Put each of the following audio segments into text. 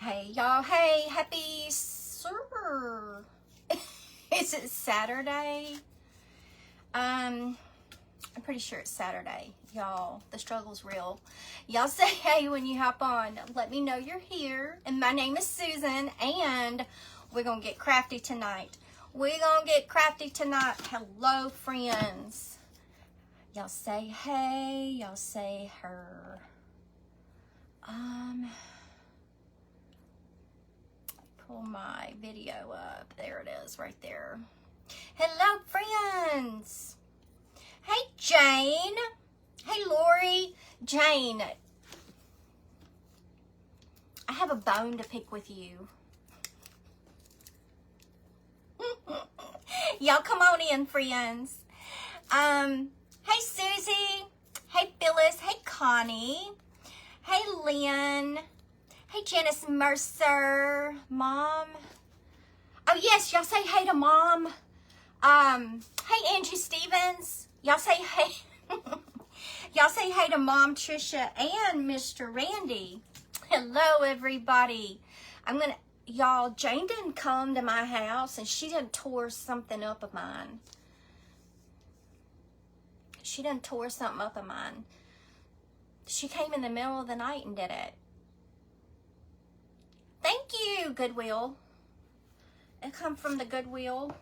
Hey y'all, hey, happy is it Saturday? I'm pretty sure it's Saturday, y'all. The struggle's real. Y'all say hey when you hop on. Let me know you're here. And my name is Susan, and we're gonna get crafty tonight. We're gonna get crafty tonight. Hello, friends. Y'all say hey, y'all say her. Pull my video up. There it is, right there. Hello, friends. Hey, Jane. Hey, Lori. Jane, I have a bone to pick with you. Y'all come on in, friends. Hey, Susie. Hey, Phyllis. Hey, Connie. Hey, Lynn. Hey, Janice Mercer. Mom. Oh, yes, y'all say hey to Mom. Hey, Angie Stevens. Y'all say hey. Y'all say hey to Mom, Trisha, and Mr. Randy. Hello, everybody. Y'all, Jane didn't come to my house, and she done tore something up of mine. She came in the middle of the night and did it. Thank you, Goodwill. It come from the Goodwill.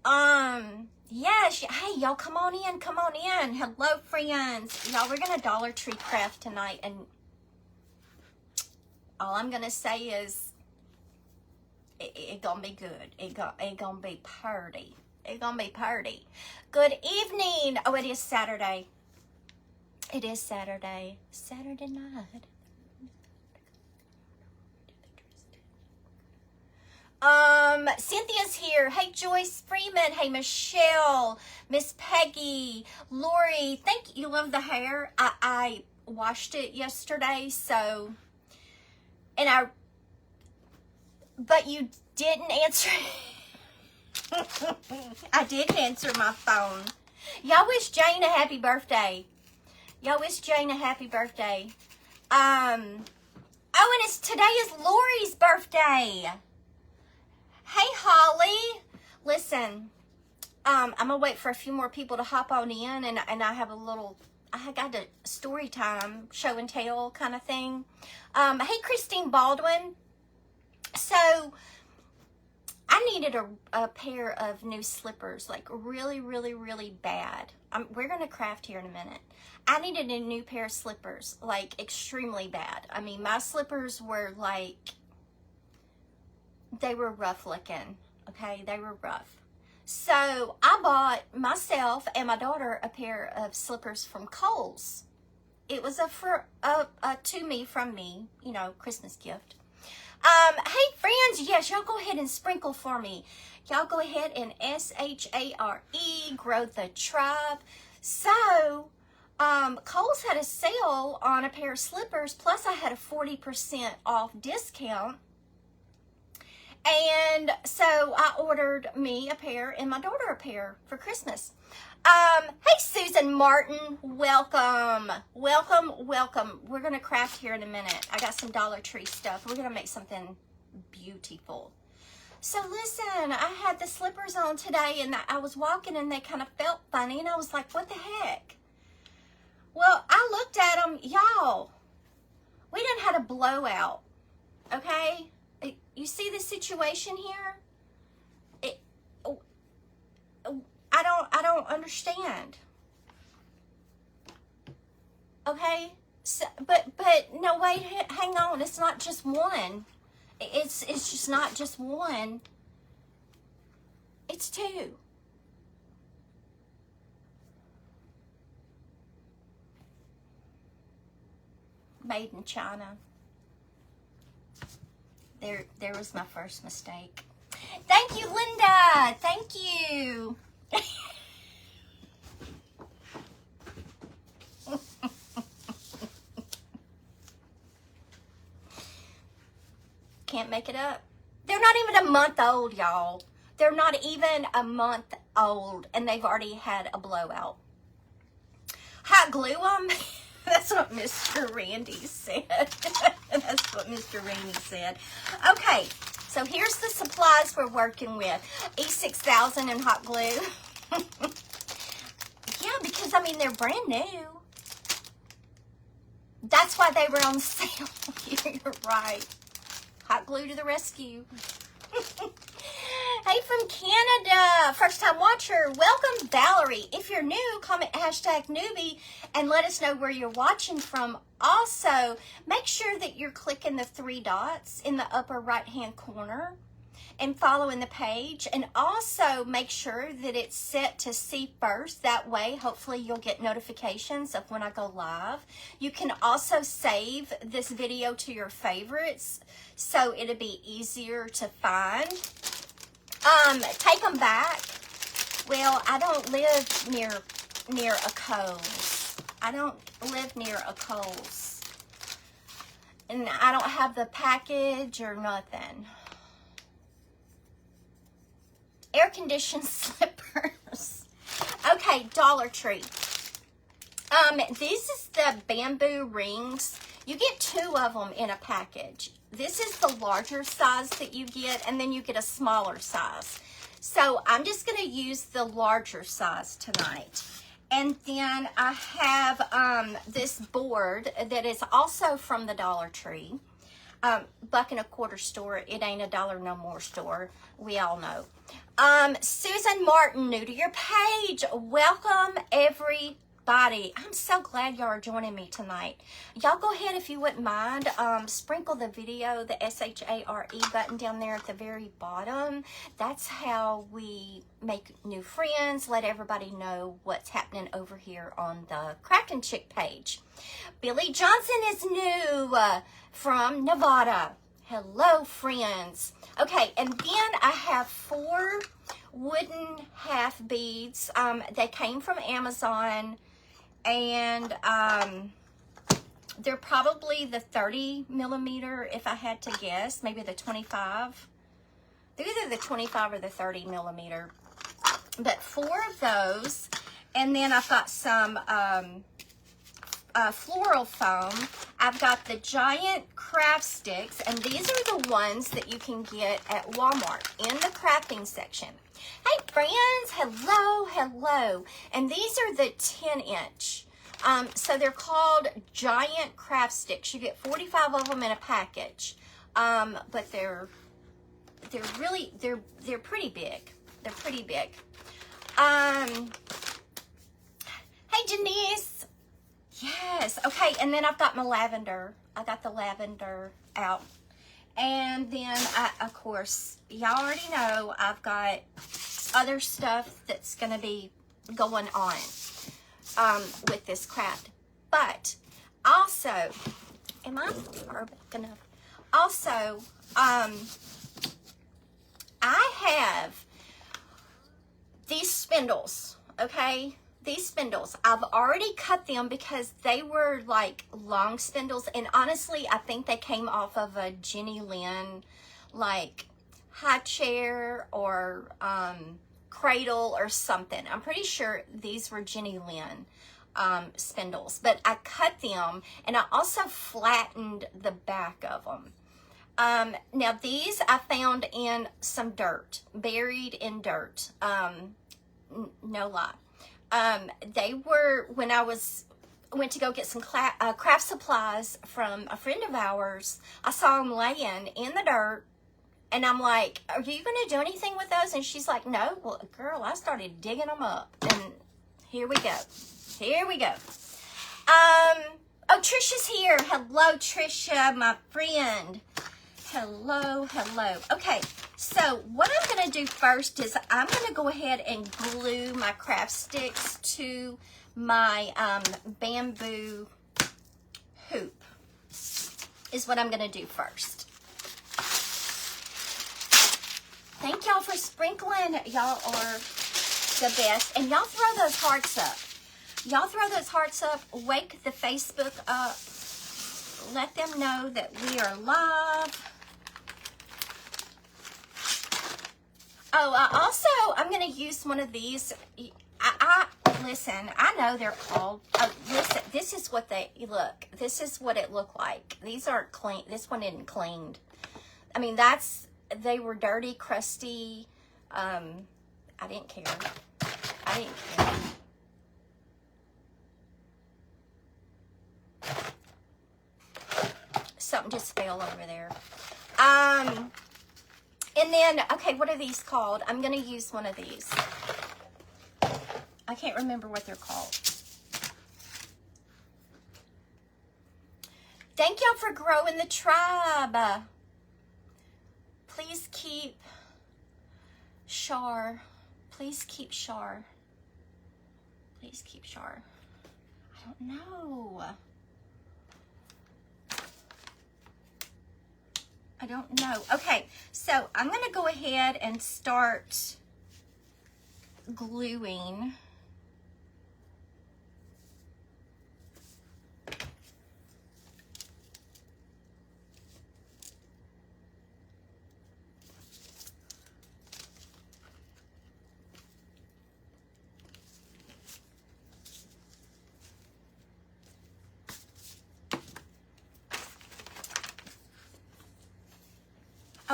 Yes. Hey, y'all, come on in. Hello, friends. Y'all, we're gonna Dollar Tree craft tonight, and all I'm gonna say is it gonna be good. It gonna be party. Good evening. Oh, it is Saturday. Saturday night. Cynthia's here. Hey, Joyce Freeman. Hey, Michelle, Miss Peggy, Lori. Thank you. You love the hair. I washed it yesterday, so, but you didn't answer. I didn't answer my phone. Y'all wish Jane a happy birthday. Oh, and today is Lori's birthday. Hey, Holly. Listen, I'm gonna wait for a few more people to hop on in, and I got a story time, show and tell kind of thing. Hey, Christine Baldwin. So I needed a pair of new slippers, like really, really, really bad. We're gonna craft here in a minute. I needed a new pair of slippers, like extremely bad. I mean, my slippers were like, they were rough looking, okay? They were rough. So I bought myself and my daughter a pair of slippers from Kohl's. It was from me, you know, Christmas gift. Hey, friends, yes, y'all go ahead and sprinkle for me. Y'all go ahead and SHARE, grow the tribe. So, Kohl's had a sale on a pair of slippers, plus I had a 40% off discount. And so I ordered me a pair and my daughter a pair for Christmas. Hey, Susan Martin, welcome. We're going to craft here in a minute. I got some Dollar Tree stuff. We're going to make something beautiful. So listen, I had the slippers on today, and I was walking and they kind of felt funny, and I was like, what the heck? Well, I looked at them. Y'all, we done had a blowout, okay? You see the situation here? I don't understand. Okay? So, but no, wait, hang on. It's not just one. It's just not just one. It's two. Made in China. There was my first mistake. Thank you, Linda. Thank you. Can't make it up. They're not even a month old, y'all. They're not even a month old, and they've already had a blowout. Hot glue them. That's what Mr. Randy said. That's what Mr. Randy said. Okay, so here's the supplies we're working with. E6000 and hot glue. Yeah, because, I mean, they're brand new. That's why they were on sale. You're right. Hot glue to the rescue. Hey, from Canada, first time watcher, welcome Valerie. If you're new, comment hashtag newbie and let us know where you're watching from. Also, make sure that you're clicking the 3 dots in the upper right hand corner and following the page, and also make sure that it's set to see first. That way, hopefully you'll get notifications of when I go live. You can also save this video to your favorites so it'll be easier to find. Take them back. Well, I don't live near a Kohl's. I don't live near a Kohl's. And I don't have the package or nothing. Air-conditioned slippers. Okay, Dollar Tree. This is the bamboo rings. You get 2 of them in a package. This is the larger size that you get, and then you get a smaller size. So I'm just going to use the larger size tonight. And then I have this board that is also from the Dollar Tree. $1.25 store. It ain't a dollar no more store. We all know. Susan Martin, new to your page. Welcome, everybody. I'm so glad y'all are joining me tonight. Y'all go ahead, if you wouldn't mind, sprinkle the video, the SHARE button down there at the very bottom. That's how we make new friends, let everybody know what's happening over here on the Craftin' Chick page. Billy Johnson is new from Nevada. Hello, friends. Okay, and then I have 4 wooden half beads. They came from Amazon, and they're probably the 30 millimeter, if I had to guess, maybe the 25. They're either the 25 or the 30 millimeter, but 4 of those. And then I've got some floral foam. I've got the giant craft sticks, and these are the ones that you can get at Walmart in the crafting section. Hey friends, hello, hello. And these are the 10-inch. So they're called giant craft sticks. You get 45 of them in a package. But they're pretty big. They're pretty big. Hey Janice. Yes. Okay, and then I've got my lavender. I got the lavender out. And then, of course, y'all already know I've got other stuff that's going to be going on with this craft. But also, am I far back enough? Also, I have these spindles, okay? These spindles, I've already cut them because they were like long spindles, and honestly, I think they came off of a Jenny Lynn like high chair or cradle or something. I'm pretty sure these were Jenny Lynn spindles, but I cut them, and I also flattened the back of them. Now these I found in some dirt, buried in dirt, no lie. They were, when I went to go get some craft supplies from a friend of ours, I saw them laying in the dirt, and I'm like, are you going to do anything with those? And she's like, no. Well, girl, I started digging them up, and here we go. Here we go. Oh, Trisha's here. Hello, Trisha, my friend. Hello, hello. Okay, so what I'm going to do first is I'm going to go ahead and glue my craft sticks to my bamboo hoop is what I'm going to do first. Thank y'all for sprinkling. Y'all are the best. And y'all throw those hearts up. Y'all throw those hearts up. Wake the Facebook up. Let them know that we are live. Oh, I'm going to use one of these. listen, I know they're called, listen, this is what they, look, this is what it looked like. These aren't clean, this one isn't cleaned. I mean, they were dirty, crusty. I didn't care. I didn't care. Something just fell over there. And then, okay, what are these called? I'm going to use one of these. I can't remember what they're called. Thank y'all for growing the tribe. Please keep Shar. Please keep Shar. Please keep Shar. I don't know. I don't know. Okay, so I'm going to go ahead and start gluing.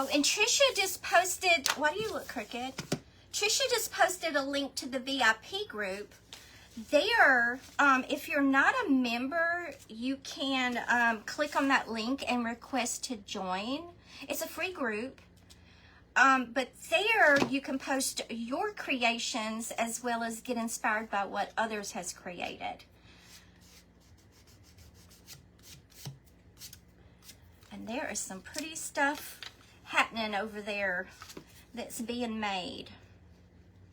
Oh, and Trisha just posted, why do you look crooked? Trisha just posted a link to the VIP group. There, if you're not a member, you can click on that link and request to join. It's a free group. But there you can post your creations as well as get inspired by what others has created. And there is some pretty stuff happening over there that's being made.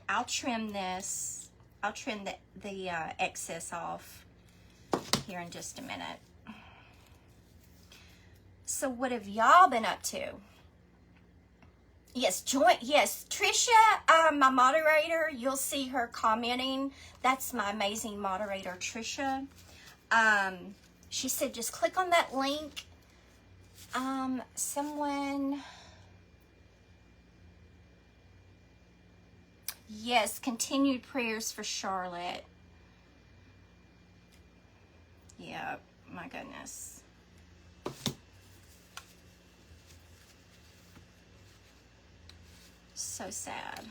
I'll trim this. I'll trim the excess off here in just a minute. So what have y'all been up to? Yes, yes, Trisha, my moderator, you'll see her commenting. That's my amazing moderator, Trisha. She said just click on that link. Someone... Yes, continued prayers for Charlotte. Yeah, my goodness. So sad.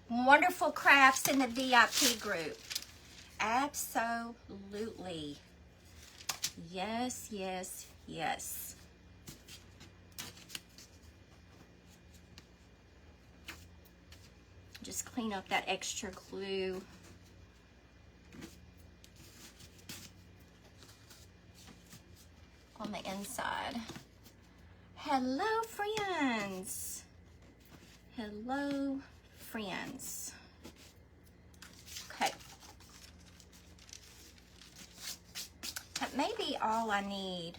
Wonderful crafts in the VIP group. Absolutely. Yes, yes, yes. Just clean up that extra glue. On the inside. Hello, friends. Hello, friends. Okay. That may be all I need.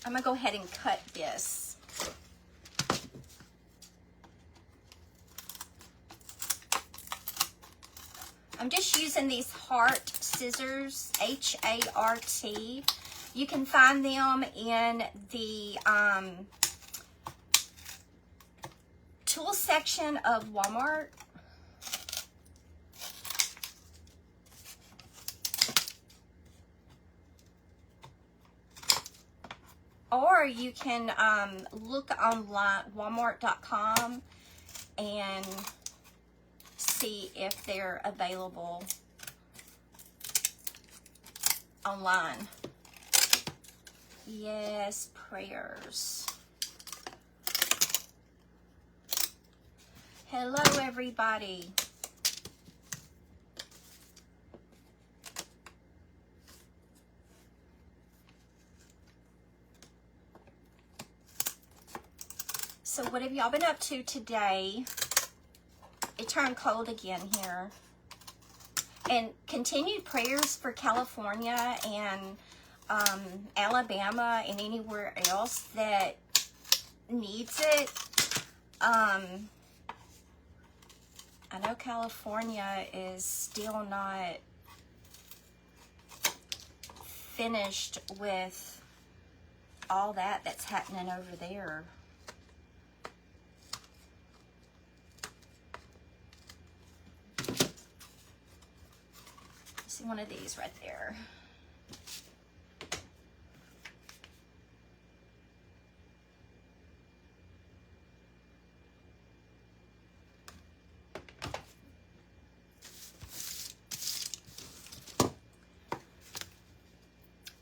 I'm gonna go ahead and cut this. I'm just using these Hart scissors, H-A-R-T. You can find them in the tool section of Walmart. Or you can look online, walmart.com, and see if they're available online. Yes, prayers. Hello, everybody. So what have y'all been up to today? It turned cold again here. And continued prayers for California and Alabama and anywhere else that needs it. I know California is still not finished with all that's happening over there. See one of these right there.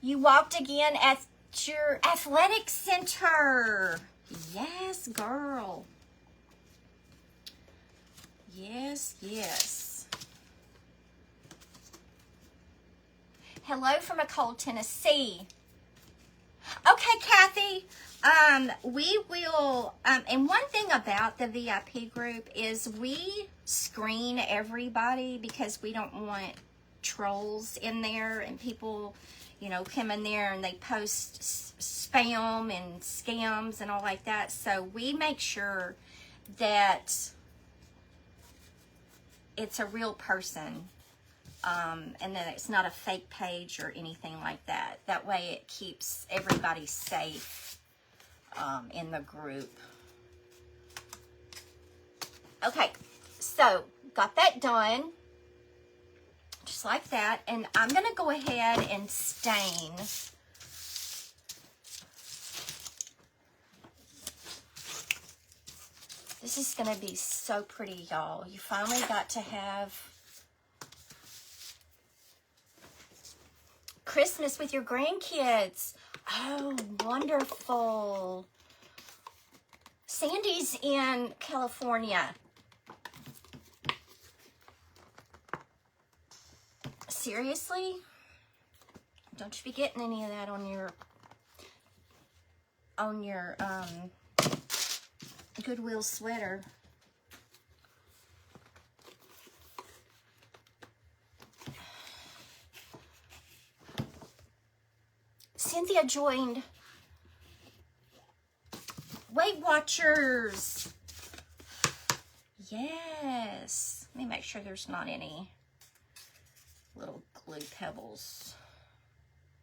You walked again at your athletic center. Yes, girl. Yes, yes. Hello from a cold Tennessee. Okay, Kathy. We will, and one thing about the VIP group is we screen everybody because we don't want trolls in there and people, you know, come in there and they post spam and scams and all like that. So we make sure that it's a real person, and that it's not a fake page or anything like that. That way it keeps everybody safe in the group. Okay, so got that done. Just like that. And I'm going to go ahead and stain. This is going to be so pretty, y'all. You finally got to have Christmas with your grandkids. Oh, wonderful. Sandy's in California. Seriously? Don't you be getting any of that on your Goodwill sweater. Cynthia joined Weight Watchers. Yes. Let me make sure there's not any little glue pebbles.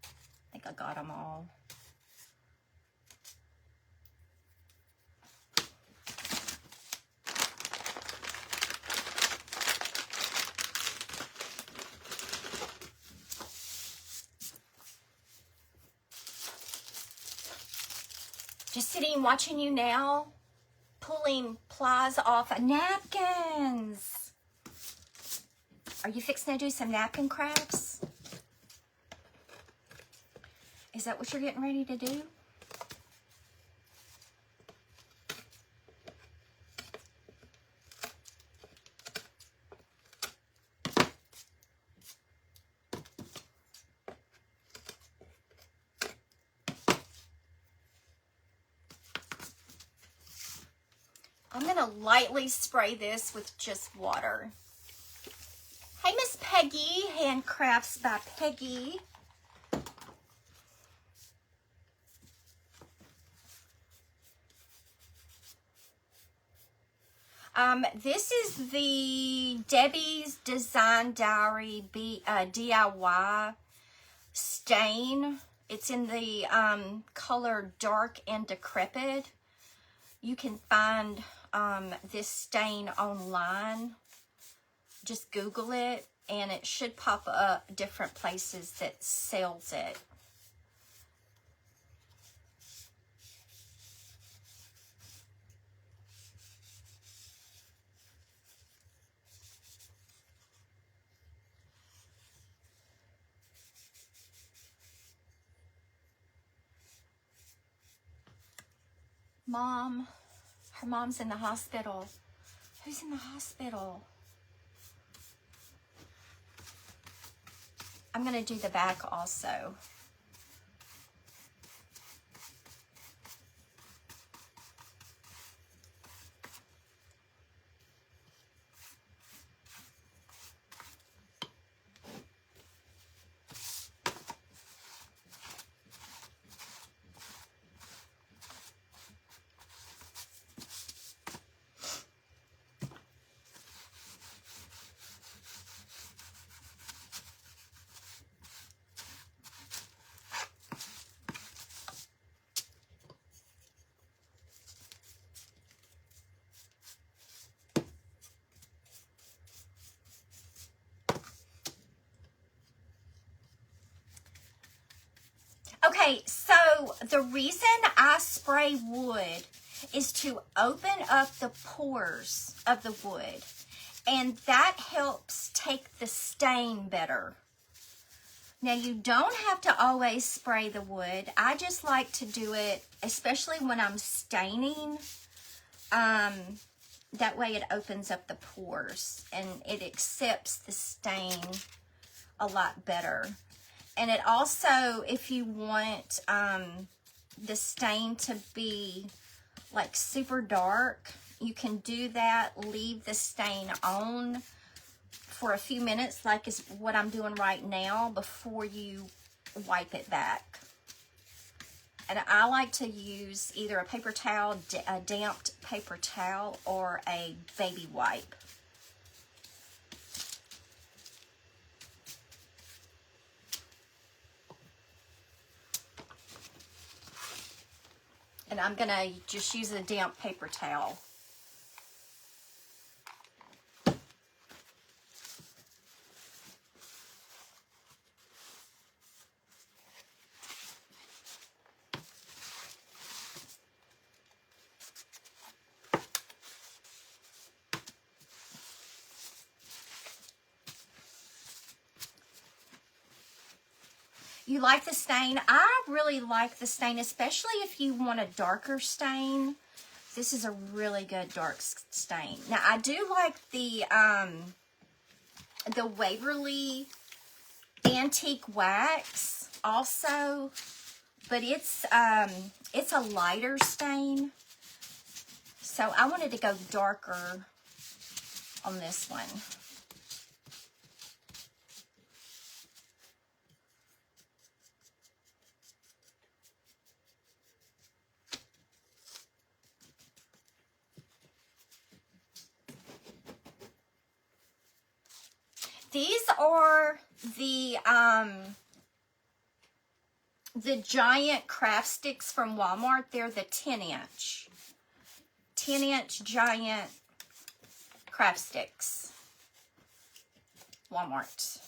I think I got them all. Just sitting watching you now, pulling plies off of napkins. Are you fixing to do some napkin crafts? Is that what you're getting ready to do? I'm going to lightly spray this with just water. Hey, Miss Peggy, Handcrafts by Peggy. This is the Debbie's Design Diary DIY stain. It's in the color Dark and Decrepit. You can find this stain online. Just Google it, and it should pop up different places that sells it. Mom, her mom's in the hospital. Who's in the hospital? I'm going to do the back also. Okay, so the reason I spray wood is to open up the pores of the wood, and that helps take the stain better. Now, you don't have to always spray the wood. I just like to do it, especially when I'm staining. That way it opens up the pores and it accepts the stain a lot better. And it also, if you want the stain to be like super dark, you can do that. Leave the stain on for a few minutes, like is what I'm doing right now, before you wipe it back. And I like to use either a paper towel, a damped paper towel, or a baby wipe. And I'm gonna just use a damp paper towel. You like the stain? I really like the stain, especially if you want a darker stain. This is a really good dark stain. Now, I do like the Waverly Antique Wax also, but it's a lighter stain. So I wanted to go darker on this one. These are the giant craft sticks from Walmart. They're the 10-inch giant craft sticks. Walmart.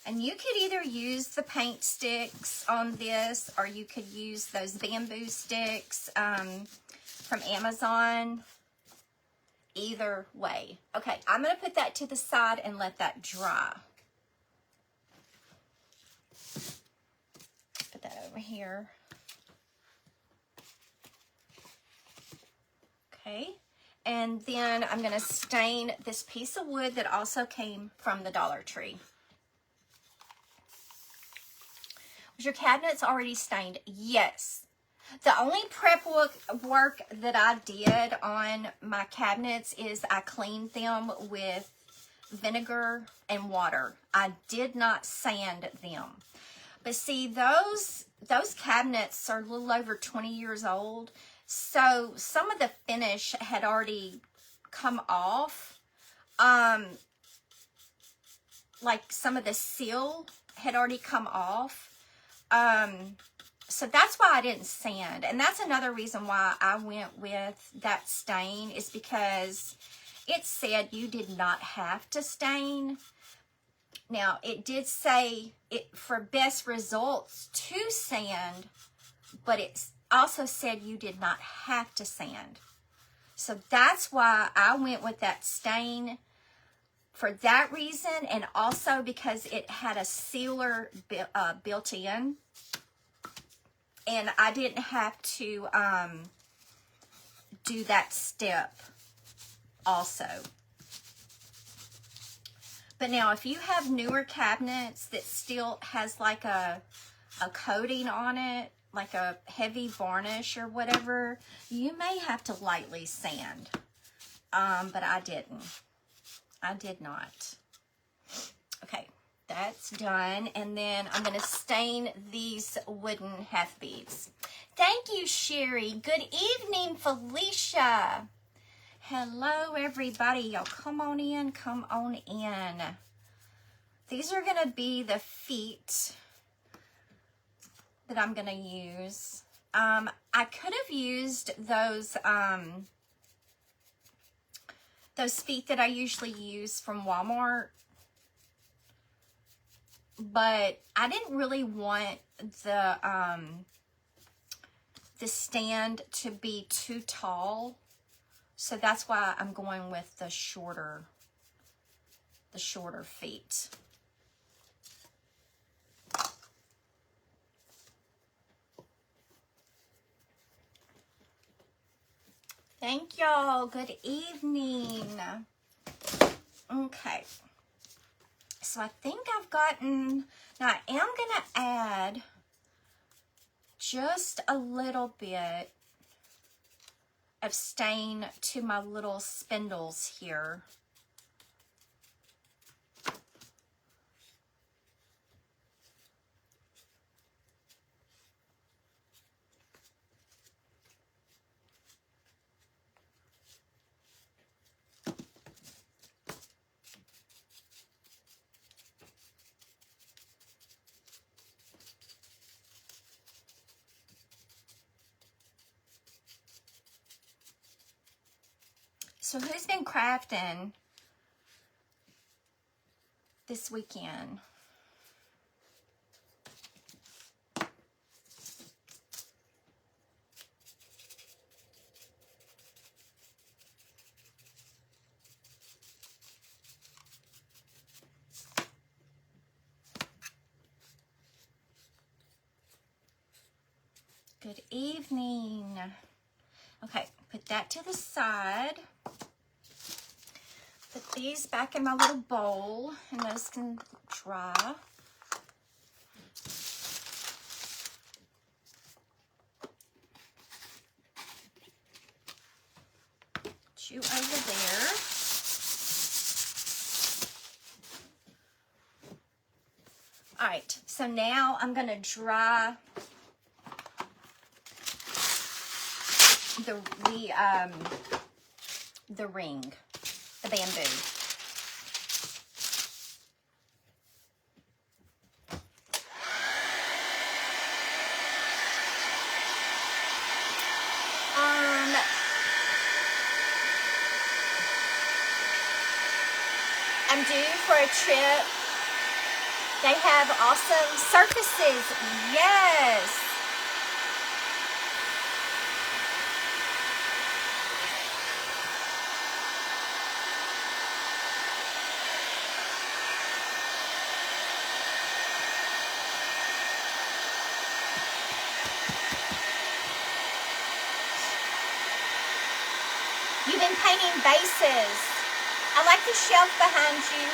And you could either use the paint sticks on this, or you could use those bamboo sticks from Amazon. Either way. Okay, I'm going to put that to the side and let that dry. Put that over here. Okay, and then I'm going to stain this piece of wood that also came from the Dollar Tree. Was your cabinets already stained? Yes. The only prep work that I did on my cabinets is I cleaned them with vinegar and water. I did not sand them. But see, those cabinets are a little over 20 years old, so some of the finish had already come off. Like some of the seal had already come off. So that's why I didn't sand. And that's another reason why I went with that stain, is because it said you did not have to stain. Now, it did say it for best results to sand, but it also said you did not have to sand. So that's why I went with that stain, for that reason, and also because it had a sealer built in. And I didn't have to do that step also. But now, if you have newer cabinets that still has like a coating on it, like a heavy varnish or whatever, you may have to lightly sand. But I didn't. I did not. Okay. That's done, and then I'm going to stain these wooden half beads. Thank you, Sherry. Good evening, Felicia. Hello, everybody. Y'all come on in, come on in. These are going to be the feet that I'm going to use. I could have used those feet that I usually use from Walmart. but I didn't really want the stand to be too tall. So that's why I'm going with the shorter feet. Thank y'all. Good evening. Okay. So I think I've gotten, now I am going to add just a little bit of stain to my little spindles here. So who's been crafting this weekend? Good evening. Okay, put that to the side. Put these back in my little bowl, and those can dry. Put you over there. All right, so now I'm gonna dry the ring, the bamboo. I'm due for a trip. They have awesome surfaces. Yes. You've been painting vases. I like the shelf behind you.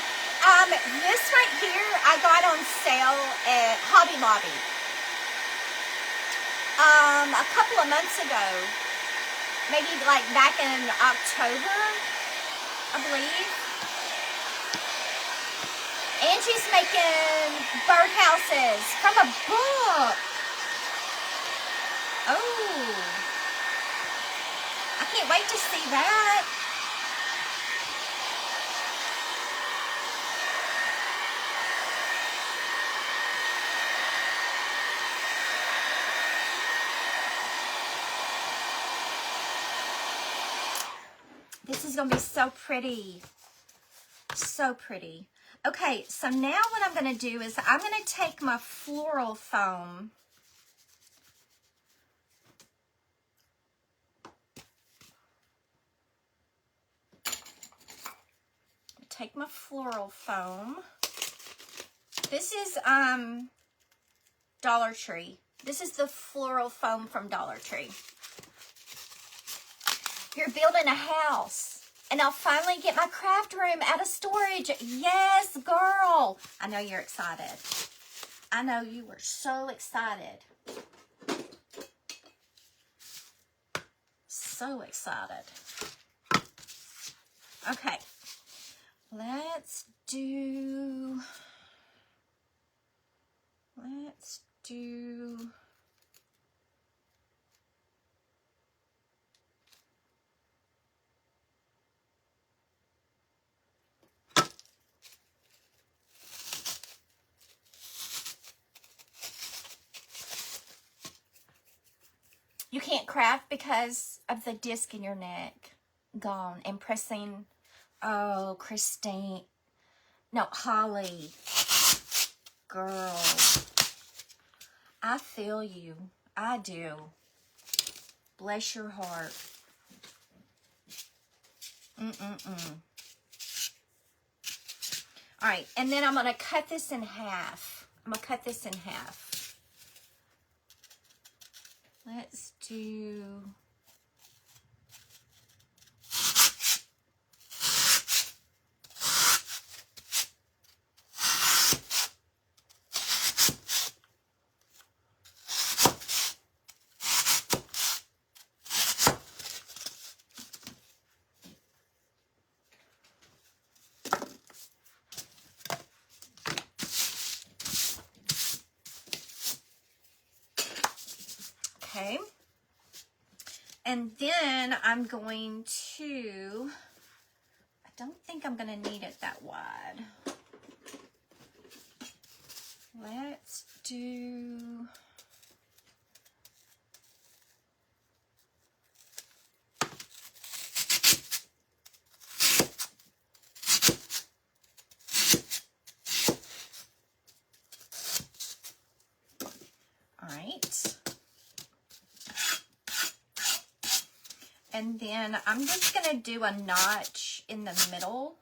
This right here I got on sale at Hobby Lobby. A couple of months ago. Maybe like back in October, I believe. Angie's making birdhouses from a book. Oh. I can't wait to see that. This is going to be so pretty. So pretty. Okay, so now what I'm going to do is I'm going to take my floral foam. Take my floral foam. This is Dollar Tree. This is the floral foam from Dollar Tree. You're building a house, and I'll finally get my craft room out of storage. Yes, girl. I know you're excited. I know you were so excited. So excited. Okay. Let's do you can't craft because of the disc in your neck gone and pressing. Oh, Christine. No, Holly. girl. I feel you. I do. Bless your heart. All right, and then I'm going to cut this in half. I'm going to cut this in half. Let's do... Okay, and then I'm going to, I don't think I'm going to need it that wide. Let's do, all right. And then I'm just going to do a notch in the middle.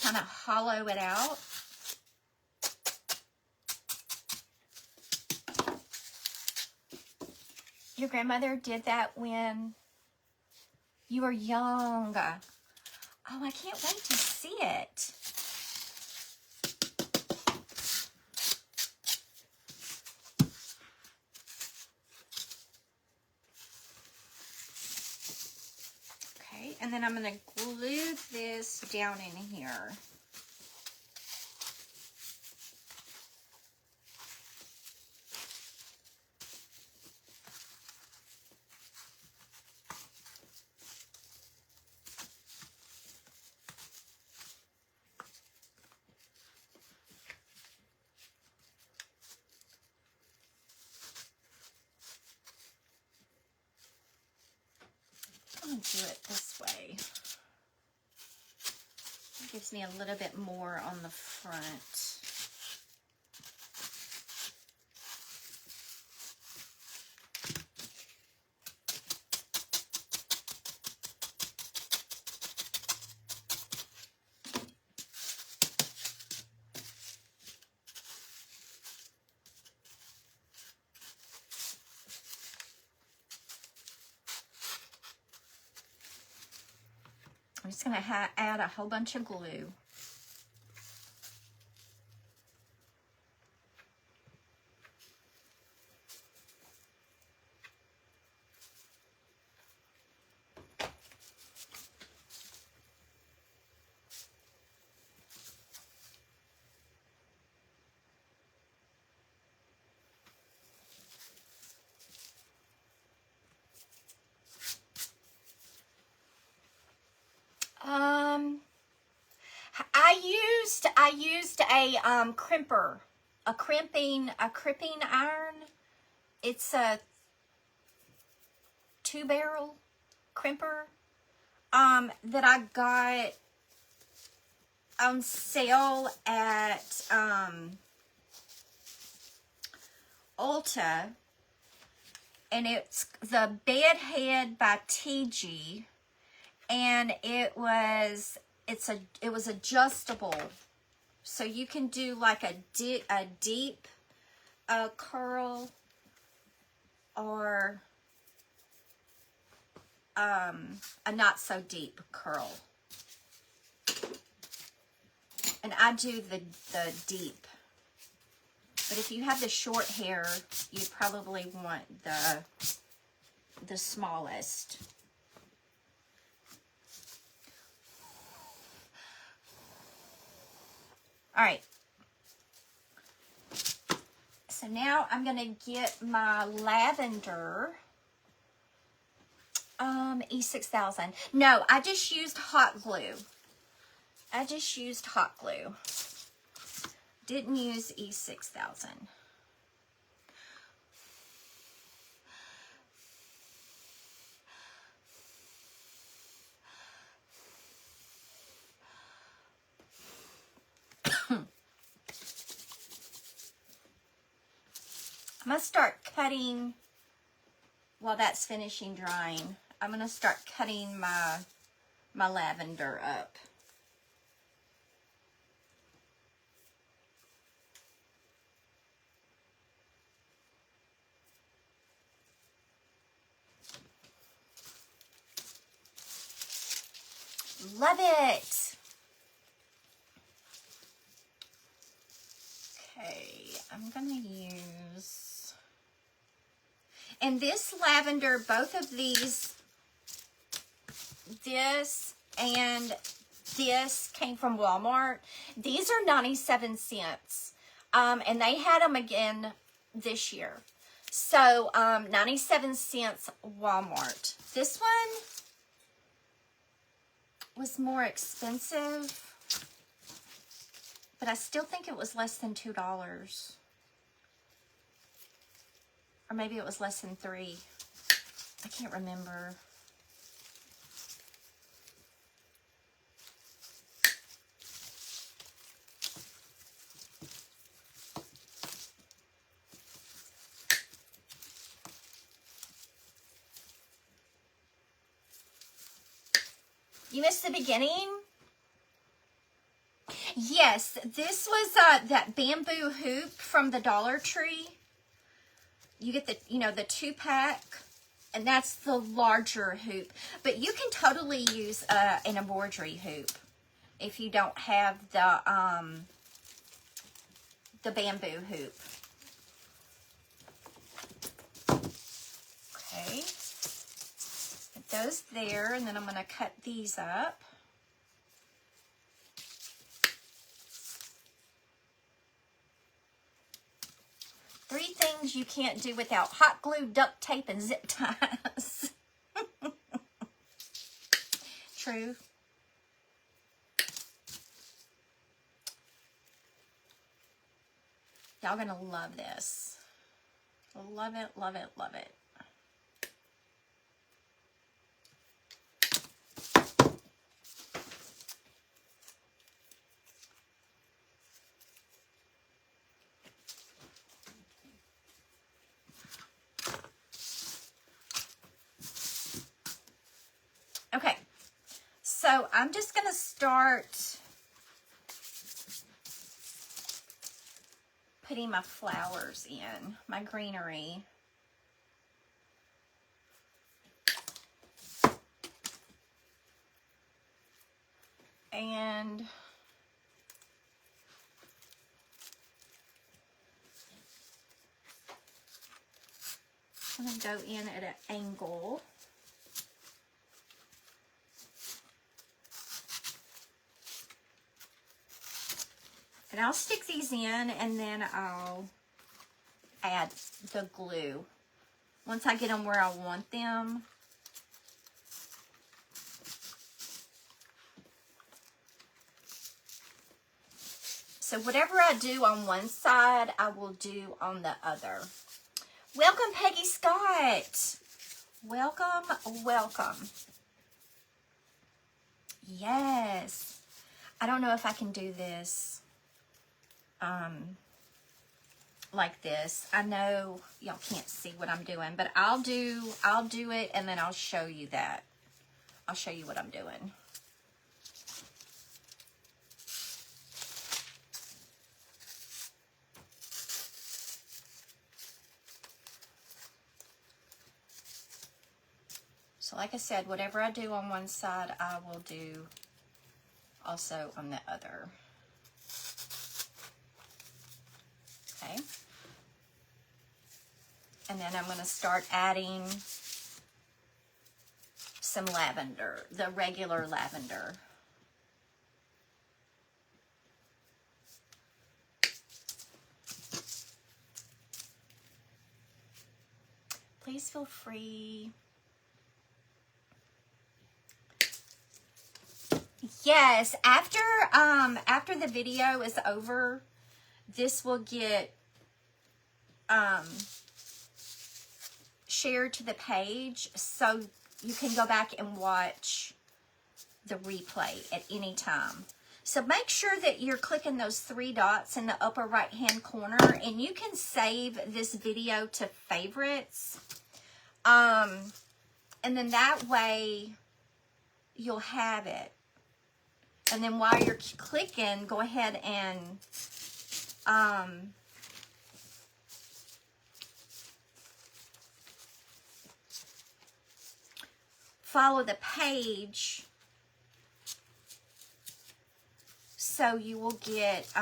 Kind of hollow it out. Your grandmother did that when you were young. Oh, I can't wait to see it. And then I'm going to glue this down in here. I'm going to do it this way. It gives me a little bit more on the front. I'm just going to add a whole bunch of glue. I used a crimper, a crimping iron. It's a 2-barrel crimper that I got on sale at Ulta, and it's the Bedhead by TG, and it was adjustable, so you can do like a deep curl or a not so deep curl. And I do the deep. But if you have the short hair, you probably want the smallest. All right. So now I'm going to get my lavender E6000. No, I just used hot glue. Didn't use E6000. I'm going to start cutting while that's finishing drying. I'm going to start cutting my lavender up. Love it. Okay, I'm going to use, and this lavender, both of these, this and this came from Walmart. These are 97 cents. And they had them again this year. So, 97 cents Walmart. This one was more expensive, but I still think it was less than $2. Or maybe it was less than $3. I can't remember. You missed the beginning? Yes, this was that bamboo hoop from the Dollar Tree. You get the, you know, the 2-pack, and that's the larger hoop. But you can totally use an embroidery hoop if you don't have the bamboo hoop. Okay. Put those there, and then I'm going to cut these up. Three things you can't do without: hot glue, duct tape, and zip ties. True. Y'all gonna love this. Love it, love it, love it. Okay, so I'm just going to start putting my flowers in, my greenery. And I'm going to go in at an angle. And I'll stick these in, and then I'll add the glue once I get them where I want them. So whatever I do on one side, I will do on the other. Welcome, Peggy Scott. Welcome, welcome. Yes. I don't know if I can do this like this. I know y'all can't see what I'm doing, but I'll do it, and then I'll show you that. I'll show you what I'm doing. So like I said, whatever I do on one side, I will do also on the other. Okay. And then I'm going to start adding some lavender, the regular lavender. Please feel free. Yes, after the video is over, this will get shared to the page, so you can go back and watch the replay at any time. So make sure that you're clicking those 3 dots in the upper right hand corner, and you can save this video to favorites. And then that way you'll have it. And then while you're clicking, go ahead and follow the page so you will get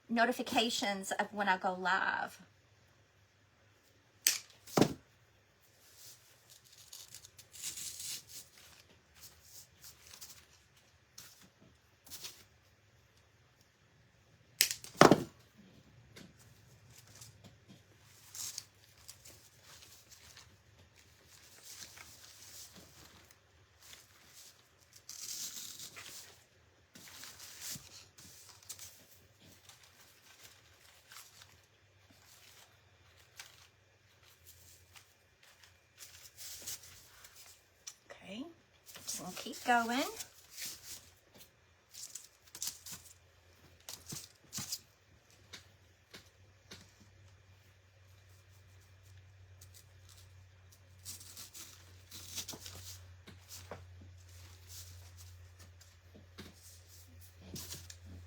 notifications of when I go live. Okay, just gonna keep going. I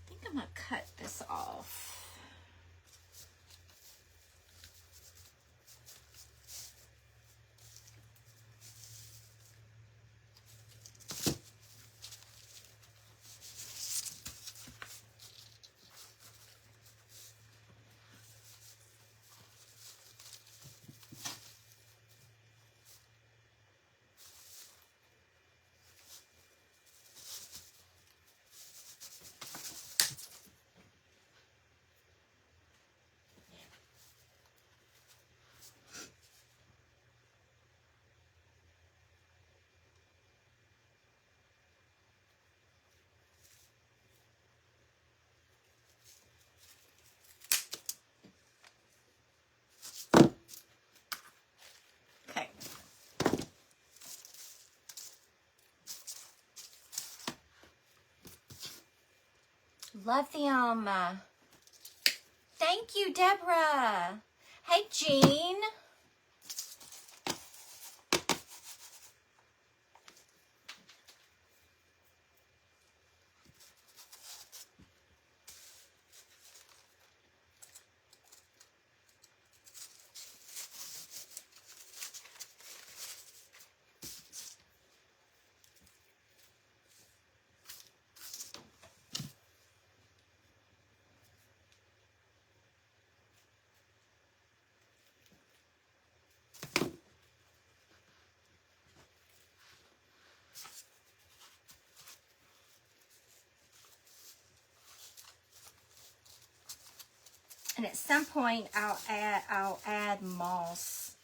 think I'm gonna cut this off. Okay. Love them. Thank you, Deborah. Hey, Jean. And at some point, I'll add moss.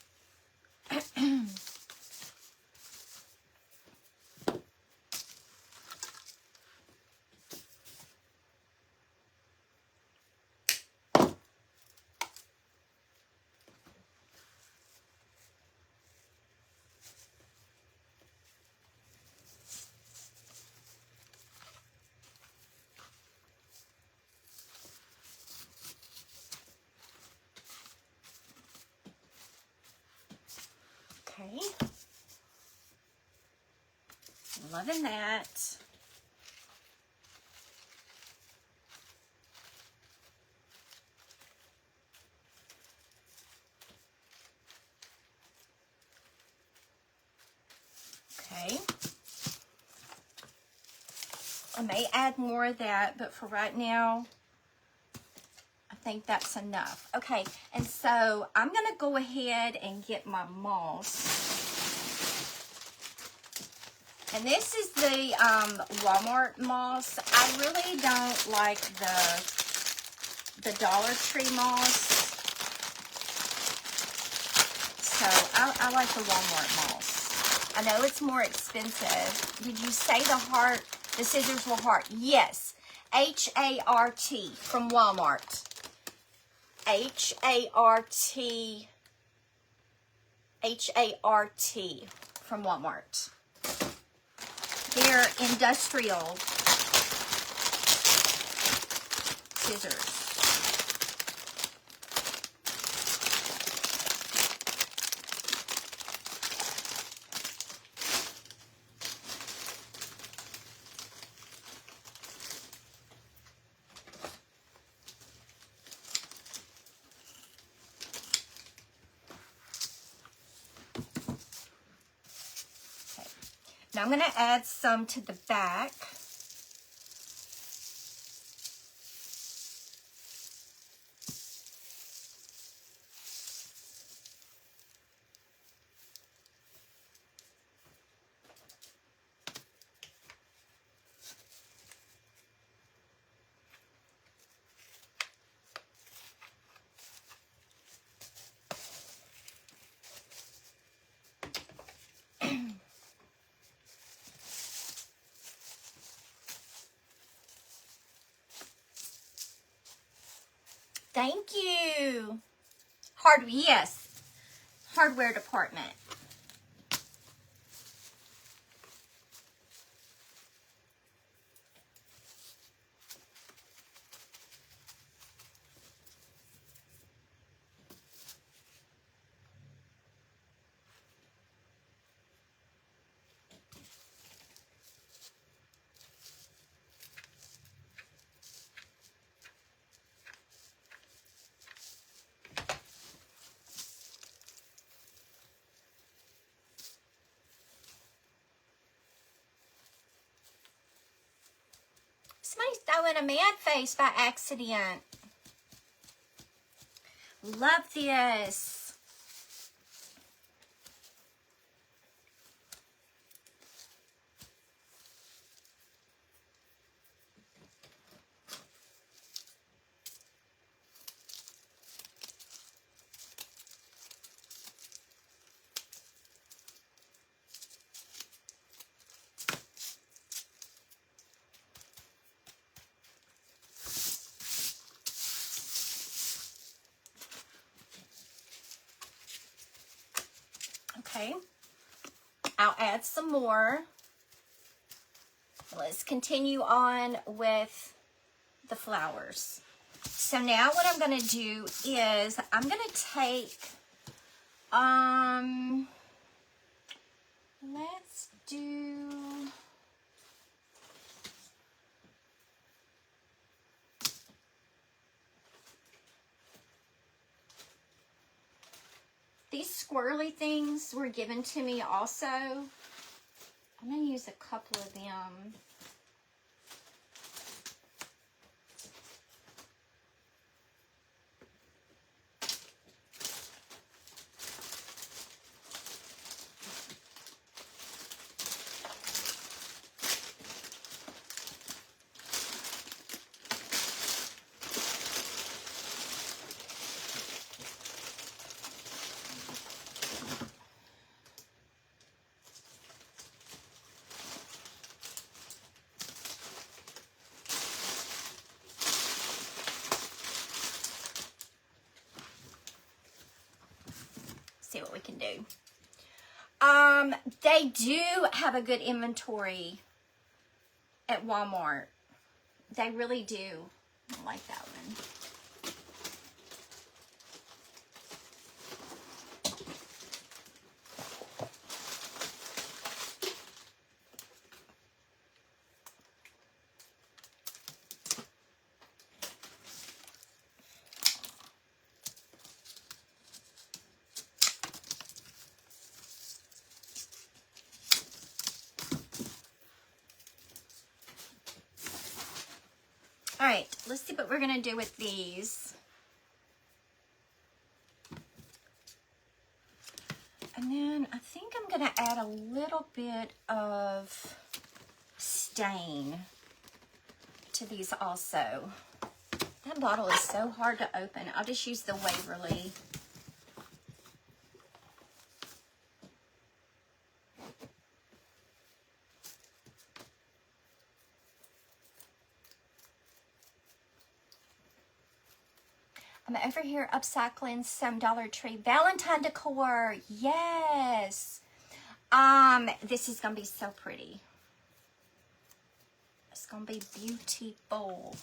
Okay. Loving that. Okay. I may add more of that, but for right now, I think that's enough. Okay, and so I'm going to go ahead and get my moss. And this is the Walmart moss. I really don't like the Dollar Tree moss. So I like the Walmart moss. I know it's more expensive. Did you say the scissors will heart? Yes. H-A-R-T from Walmart. H-A-R-T. H-A-R-T from Walmart. They're industrial. scissors. Now I'm going to add some to the back. Thank you. Yes. Hardware department. Somebody's throwing a mad face by accident. Love this. Okay, I'll add some more. Let's continue on with the flowers. So now what I'm going to do is I'm going to take, let's do, these squirrely things were given to me also. I'm going to use a couple of them. See what we can do. They do have a good inventory at Walmart. They really do. I like that one. All right, let's see what we're gonna do with these. And then I think I'm gonna add a little bit of stain to these also. That bottle is so hard to open. I'll just use the Waverly. I'm over here upcycling some Dollar Tree Valentine decor. Yes. This is gonna be so pretty. It's gonna be beautiful.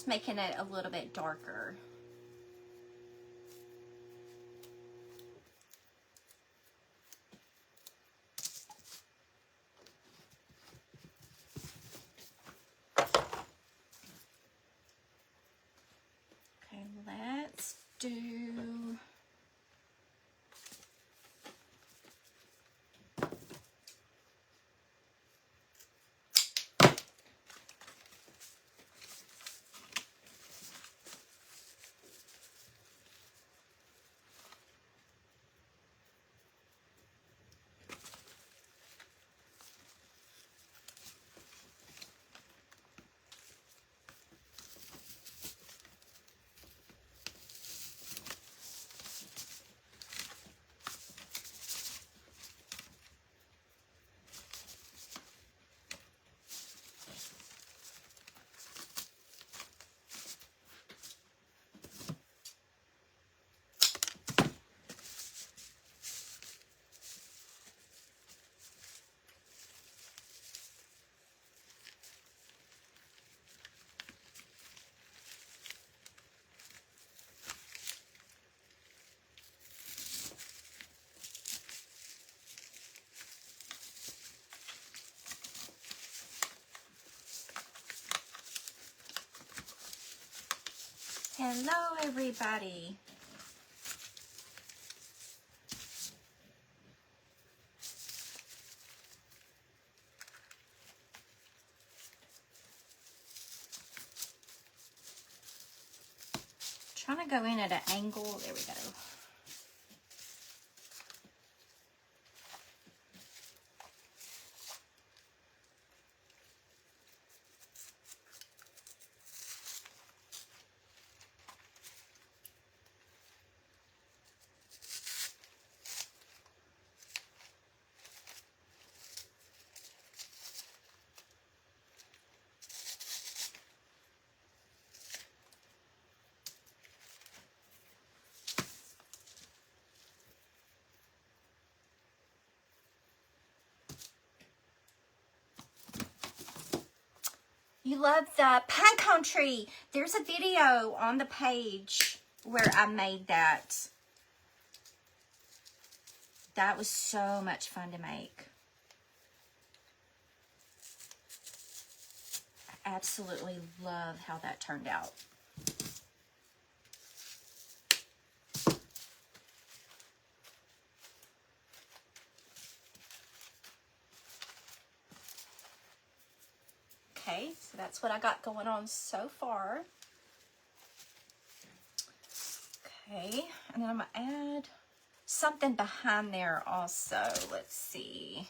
just making it a little bit darker. Okay, let's do... Hello, everybody. Trying to go in at an angle. There we go. You love the pine cone tree. There's a video on the page where I made that. That was so much fun to make. I absolutely love how that turned out. Okay, so that's what I got going on so far. Okay, and then I'm gonna add something behind there also. Let's see.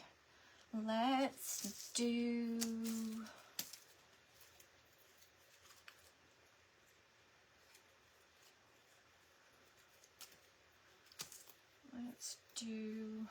Let's do... Let's do...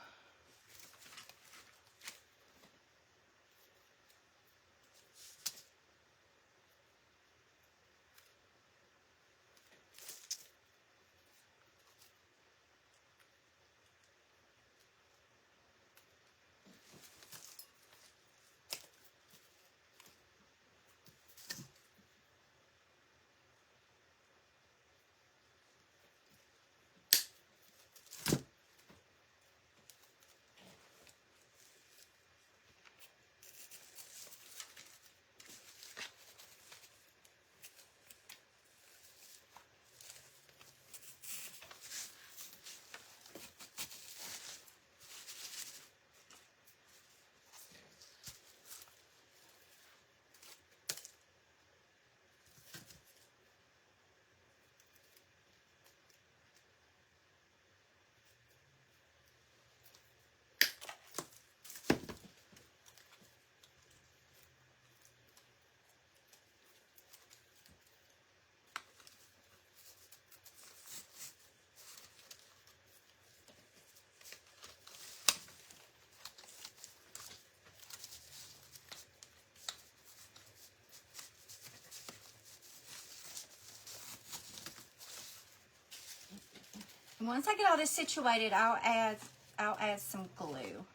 Once I get all this situated, I'll add some glue.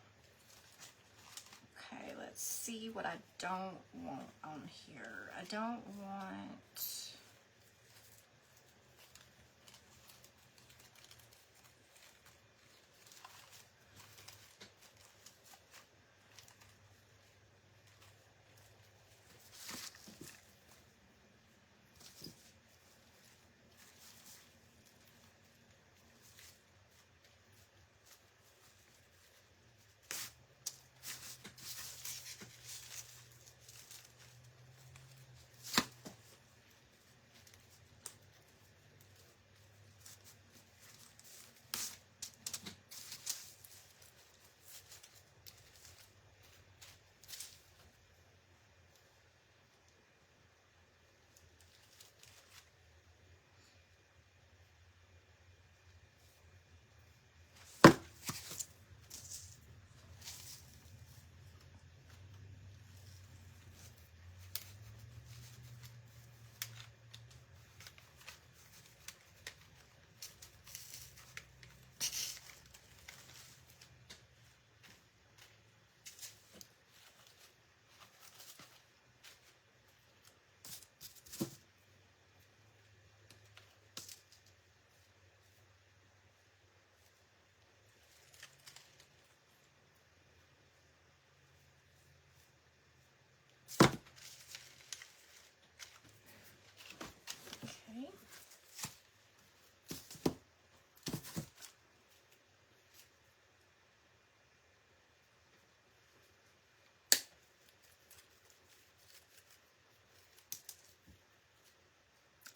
Okay, let's see what I don't want on here. I don't want...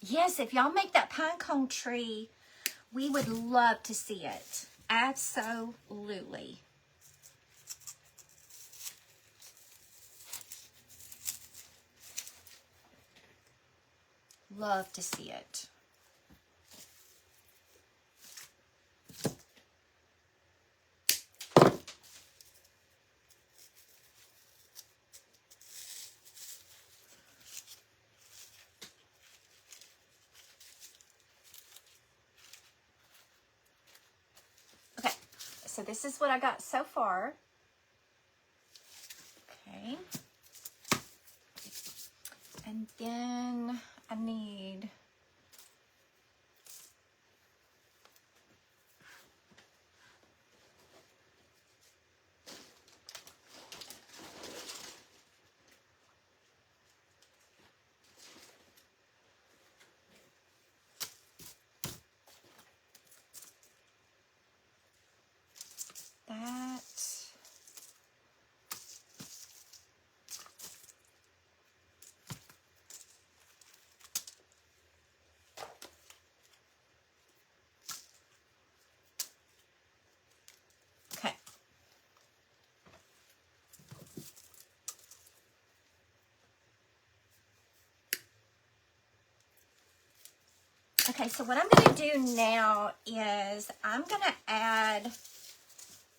Yes, if y'all make that pine cone tree, we would love to see it. Absolutely. Love to see it. Okay, so this is what I got so far. Okay. And then I need that. Okay. Okay, so what I'm going to do now is I'm going to add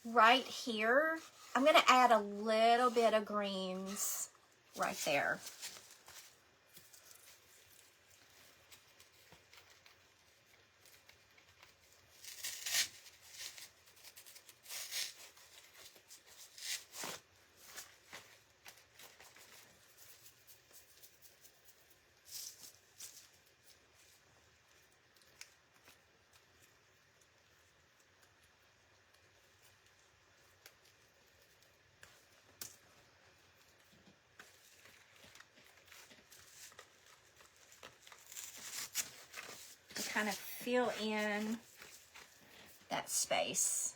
right here, I'm going to add a little bit of greens right there. To kind of fill in that space.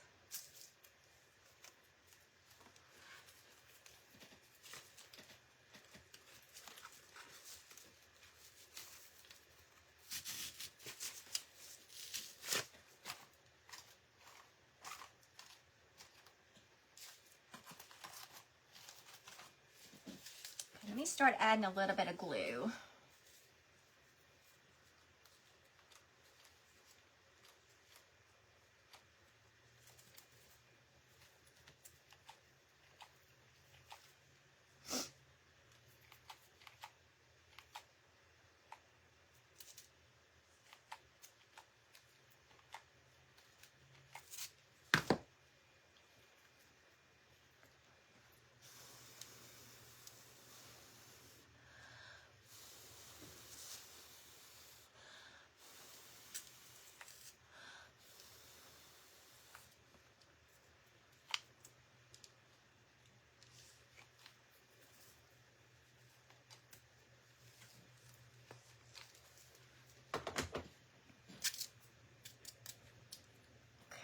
Let me start adding a little bit of glue.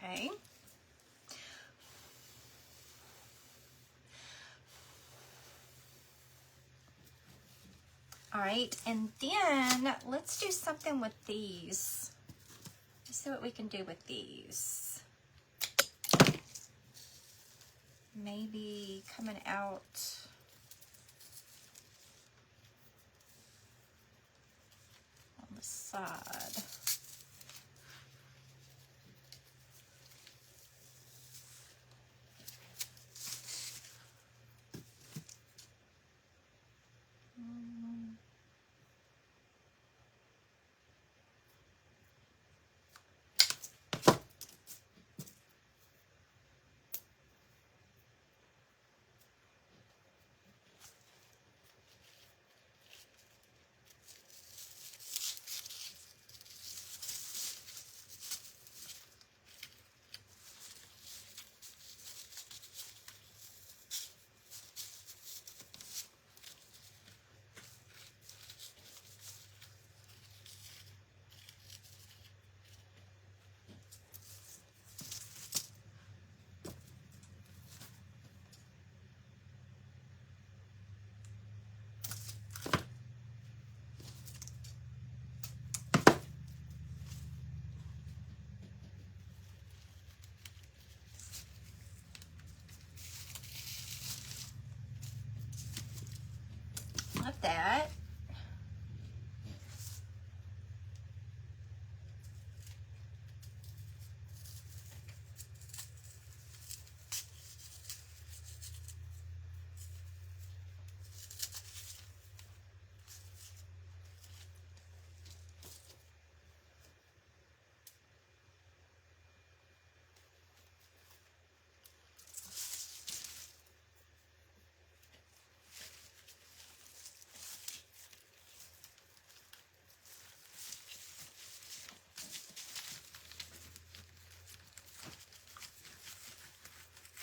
Okay. All right, and then let's do something with these. Let's see what we can do with these. Maybe coming out on the side.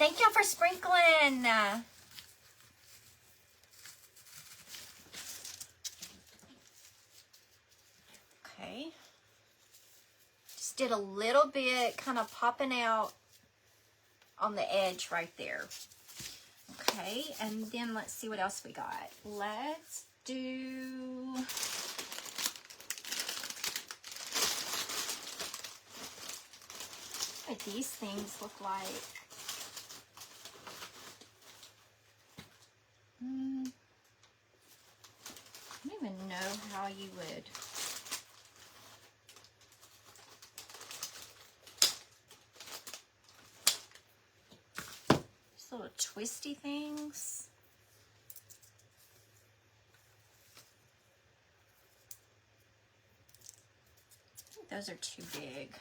Thank y'all for sprinkling. Okay. Just did a little bit, kind of popping out on the edge right there. Okay, and then let's see what else we got. Let's do... what these things look like. I don't even know how you would. These little twisty things. I think those are too big.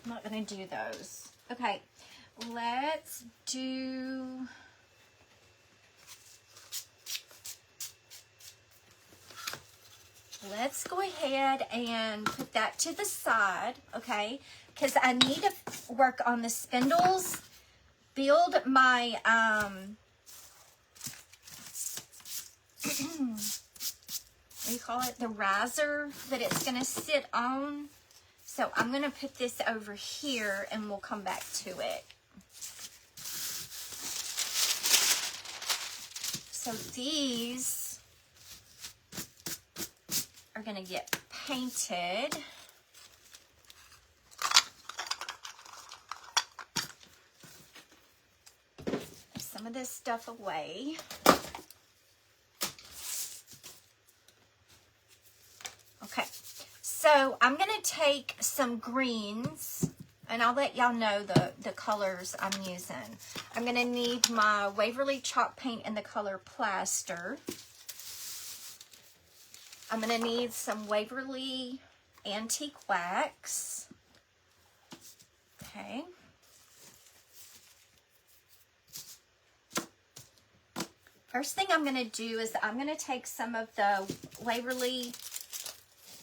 I'm not going to do those. Okay, let's do... let's go ahead and put that to the side, okay? Because I need to work on the spindles, build my, what do you call it? The riser that it's going to sit on. So I'm going to put this over here and we'll come back to it. So these are going to get painted. Put some of this stuff away. Okay, so I'm going to take some greens, and I'll let y'all know the colors I'm using. I'm going to need my Waverly chalk paint in the color Plaster. I'm going to need some Waverly Antique Wax. Okay. First thing I'm going to do is I'm going to take some of the Waverly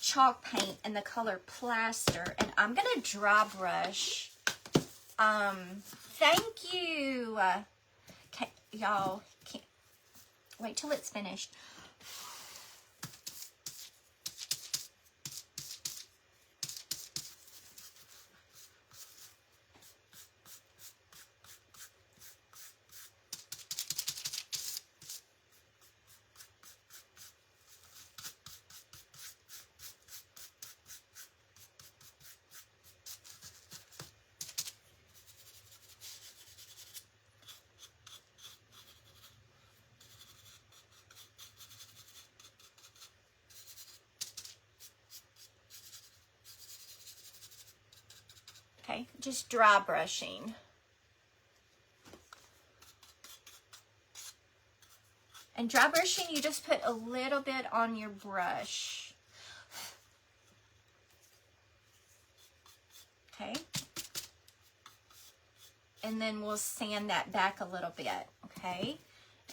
chalk paint in the color Plaster, and I'm going to dry brush. Thank you. Okay, y'all, can't wait till it's finished. Okay, just dry brushing. And dry brushing, you just put a little bit on your brush. Okay. And then we'll sand that back a little bit, okay?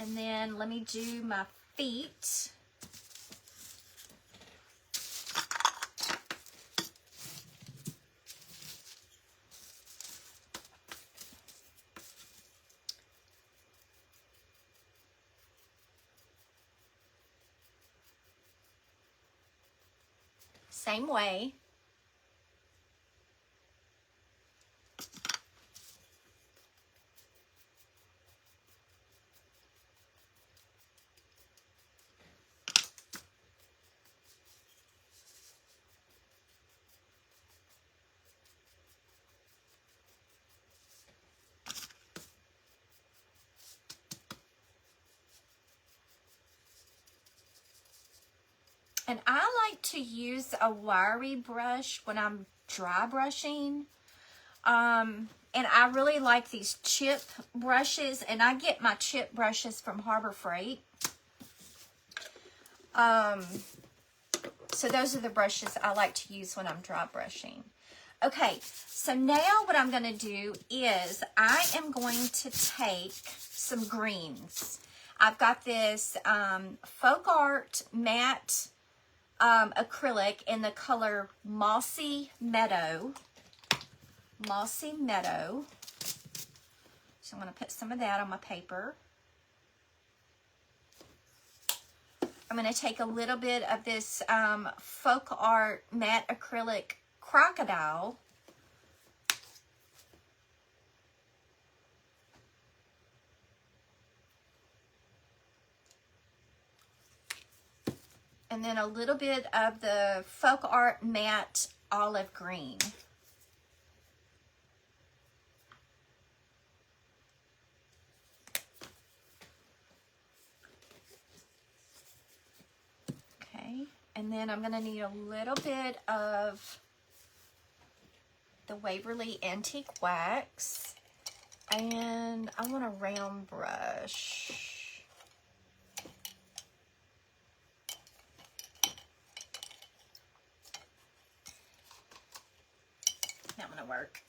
And then let me do my feet. Same way. And I like to use a wiry brush when I'm dry brushing. And I really like these chip brushes, and I get my chip brushes from Harbor Freight. So those are the brushes I like to use when I'm dry brushing. Okay, so now what I'm going to do is I am going to take some greens. I've got this Folk Art matte acrylic in the color Mossy Meadow. Mossy Meadow. So I'm going to put some of that on my paper. I'm going to take a little bit of this folk art matte acrylic crocodile. And then a little bit of the folk art matte olive green. Okay, and then I'm going to need a little bit of the Waverly Antique Wax, and I want a round brush. Not going to work.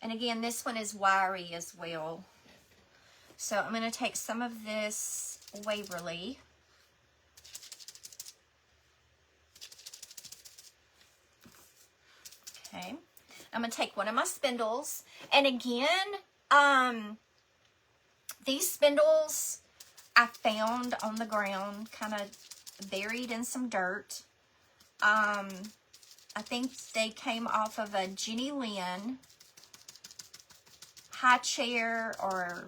And again, this one is wiry as well. So I'm going to take some of this Waverly. Okay. I'm going to take one of my spindles. And again, these spindles I found on the ground, kind of buried in some dirt. I think they came off of a Jenny Lynn high chair or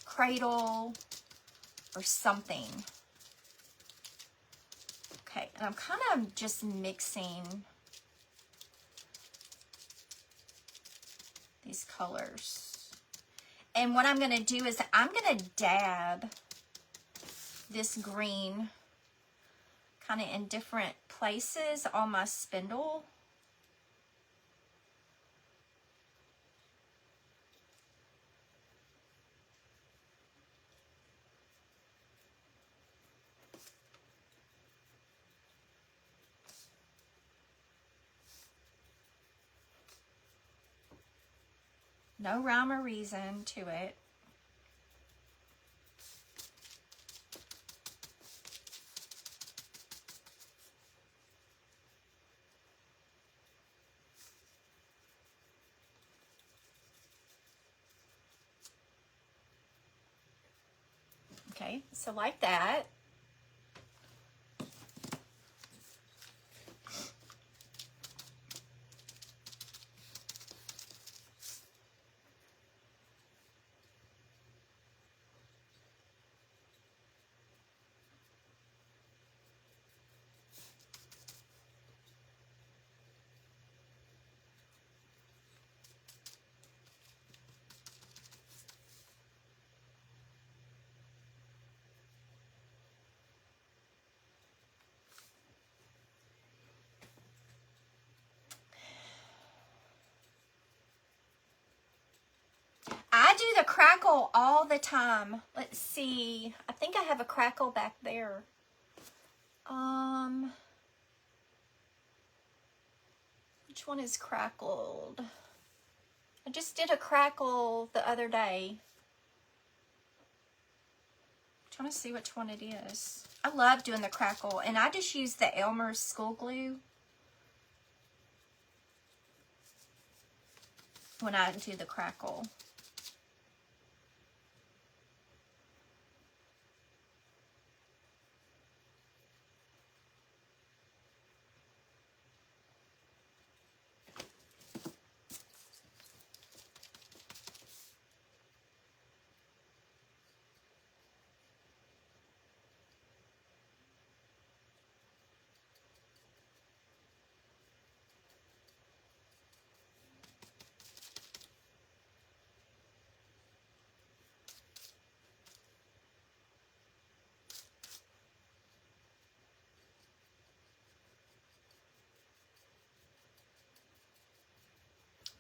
cradle or something. Okay, and I'm kind of just mixing these colors. And what I'm going to do is I'm going to dab this green kind of in different places on my spindle. No rhyme or reason to it. Okay, so like that. I do the crackle all the time. Let's see. I think I have a crackle back there. Which one is crackled? I just did a crackle the other day. I'm trying to see which one it is. I love doing the crackle, and I just use the Elmer's school glue when I do the crackle.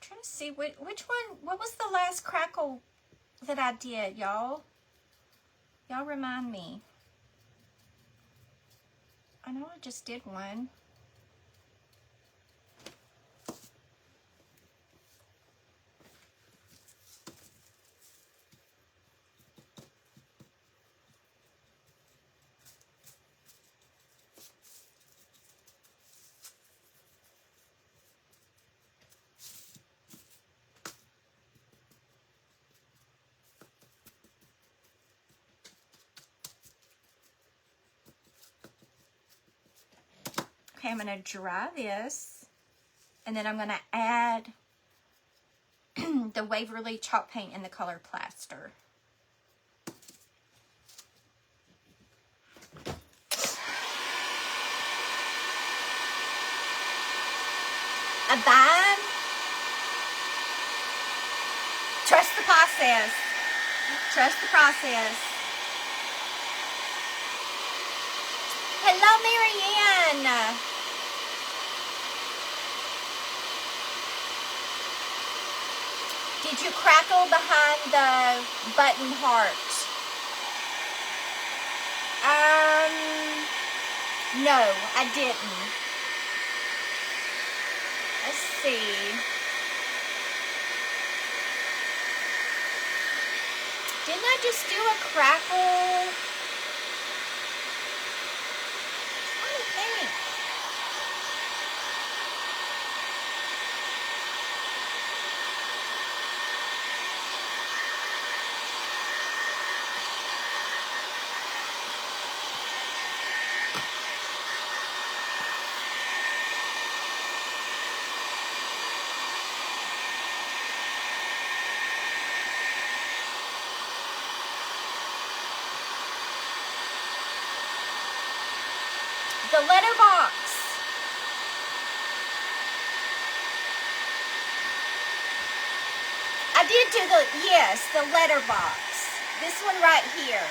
Trying to see which one, what was the last crackle that I did, y'all? Y'all remind me. I know I just did one. Okay, I'm going to dry this, and then I'm going to add the Waverly chalk paint in the color plaster. Abide. Trust the process. Trust the process. Hello, Marianne. Did you crackle behind the button heart? No, I didn't. Let's see. Didn't I just do a crackle? What do you think? The letterbox. I did do the letterbox. This one right here.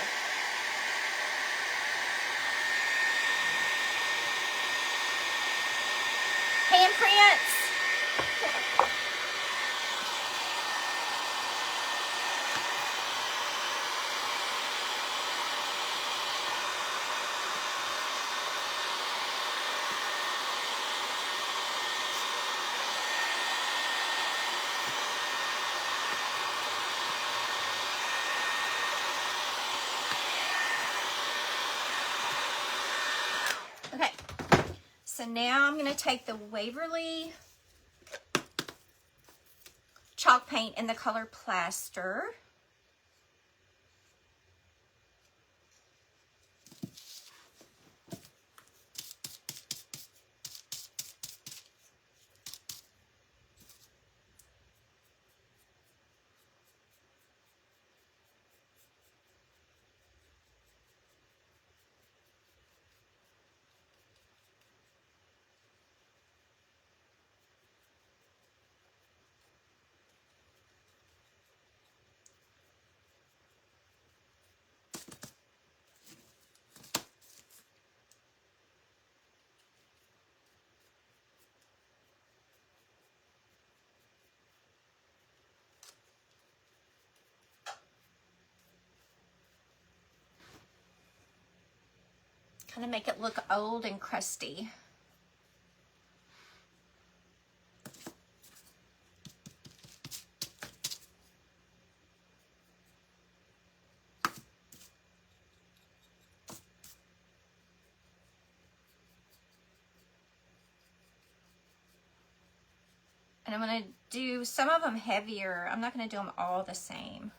Handprints. Okay, so now I'm going to take the Waverly chalk paint in the color plaster. Kind of make it look old and crusty. And I'm going to do some of them heavier. I'm not going to do them all the same.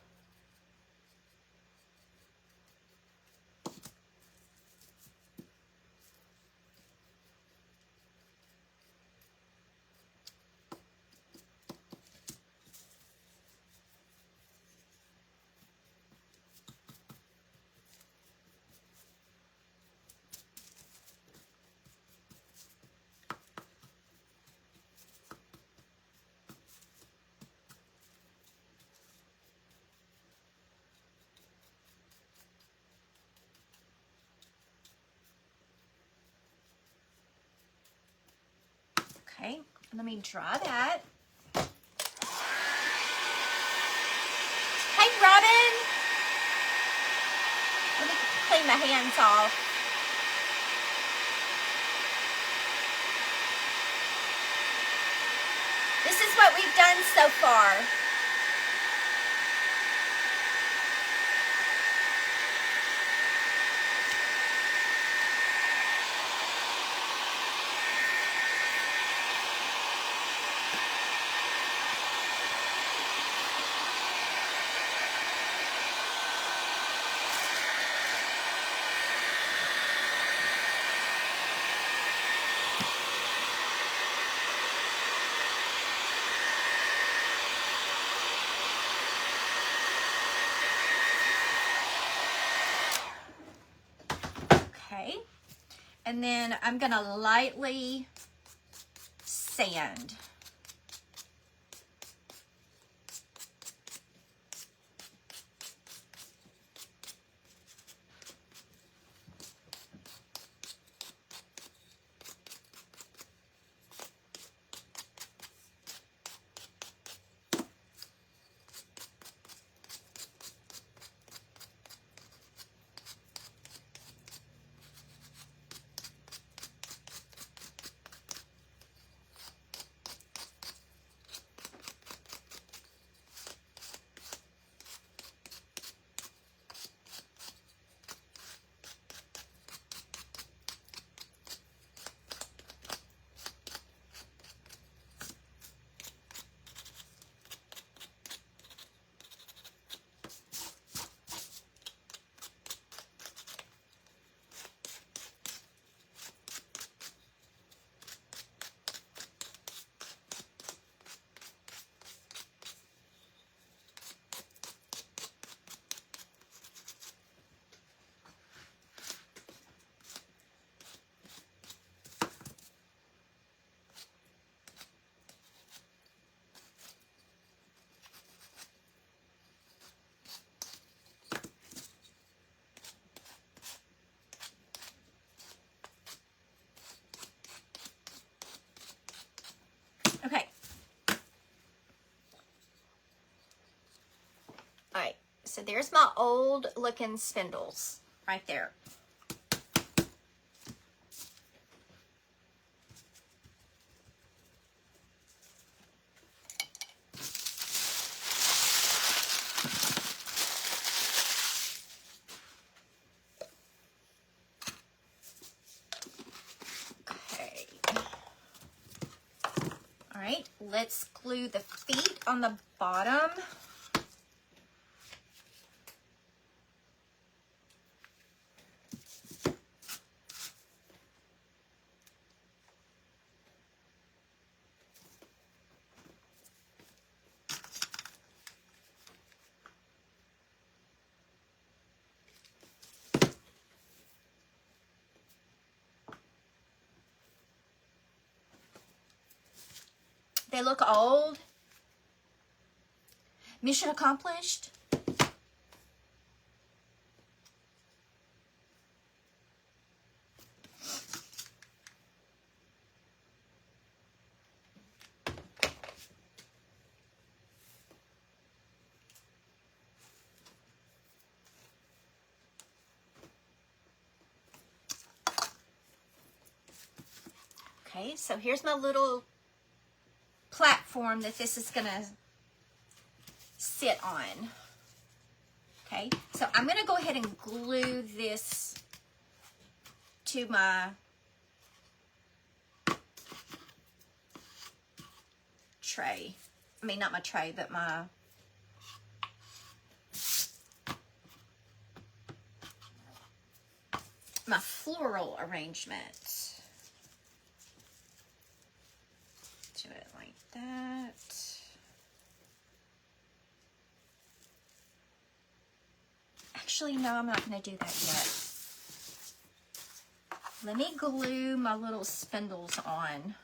Okay, let me dry that. Hey, Robin. Let me clean my hands off. This is what we've done so far. Okay. And then I'm going to lightly sand. Okay. All right. So there's my old looking spindles right there. Okay. All right. Let's glue the feet on the bottom. They look old. Mission accomplished. Okay, so here's my little platform that this is going to sit on. Okay, so I'm going to go ahead and glue this to my tray. I mean, not my tray, but my floral arrangement. Do it like that. Actually, no, I'm not going to do that yet. Let me glue my little spindles on.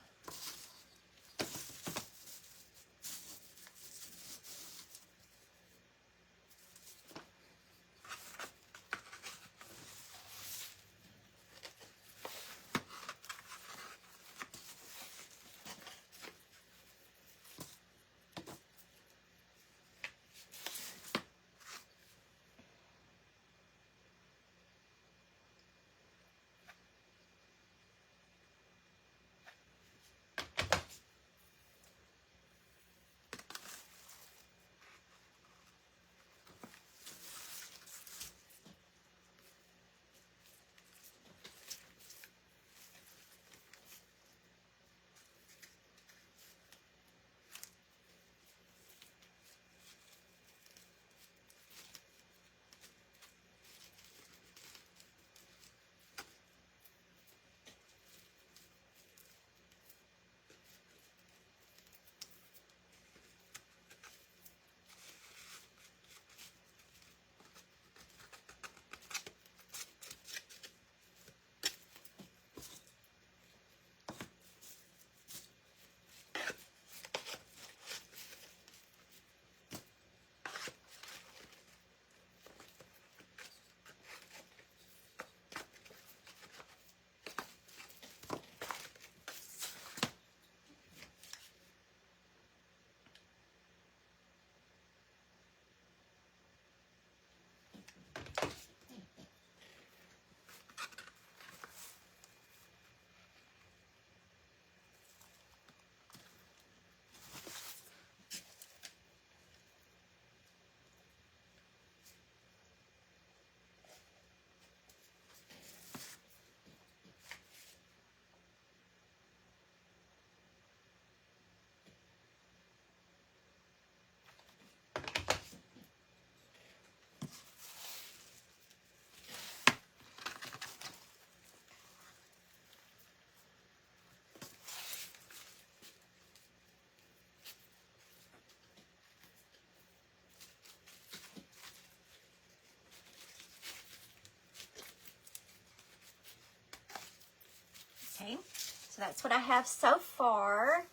So that's what I have so far.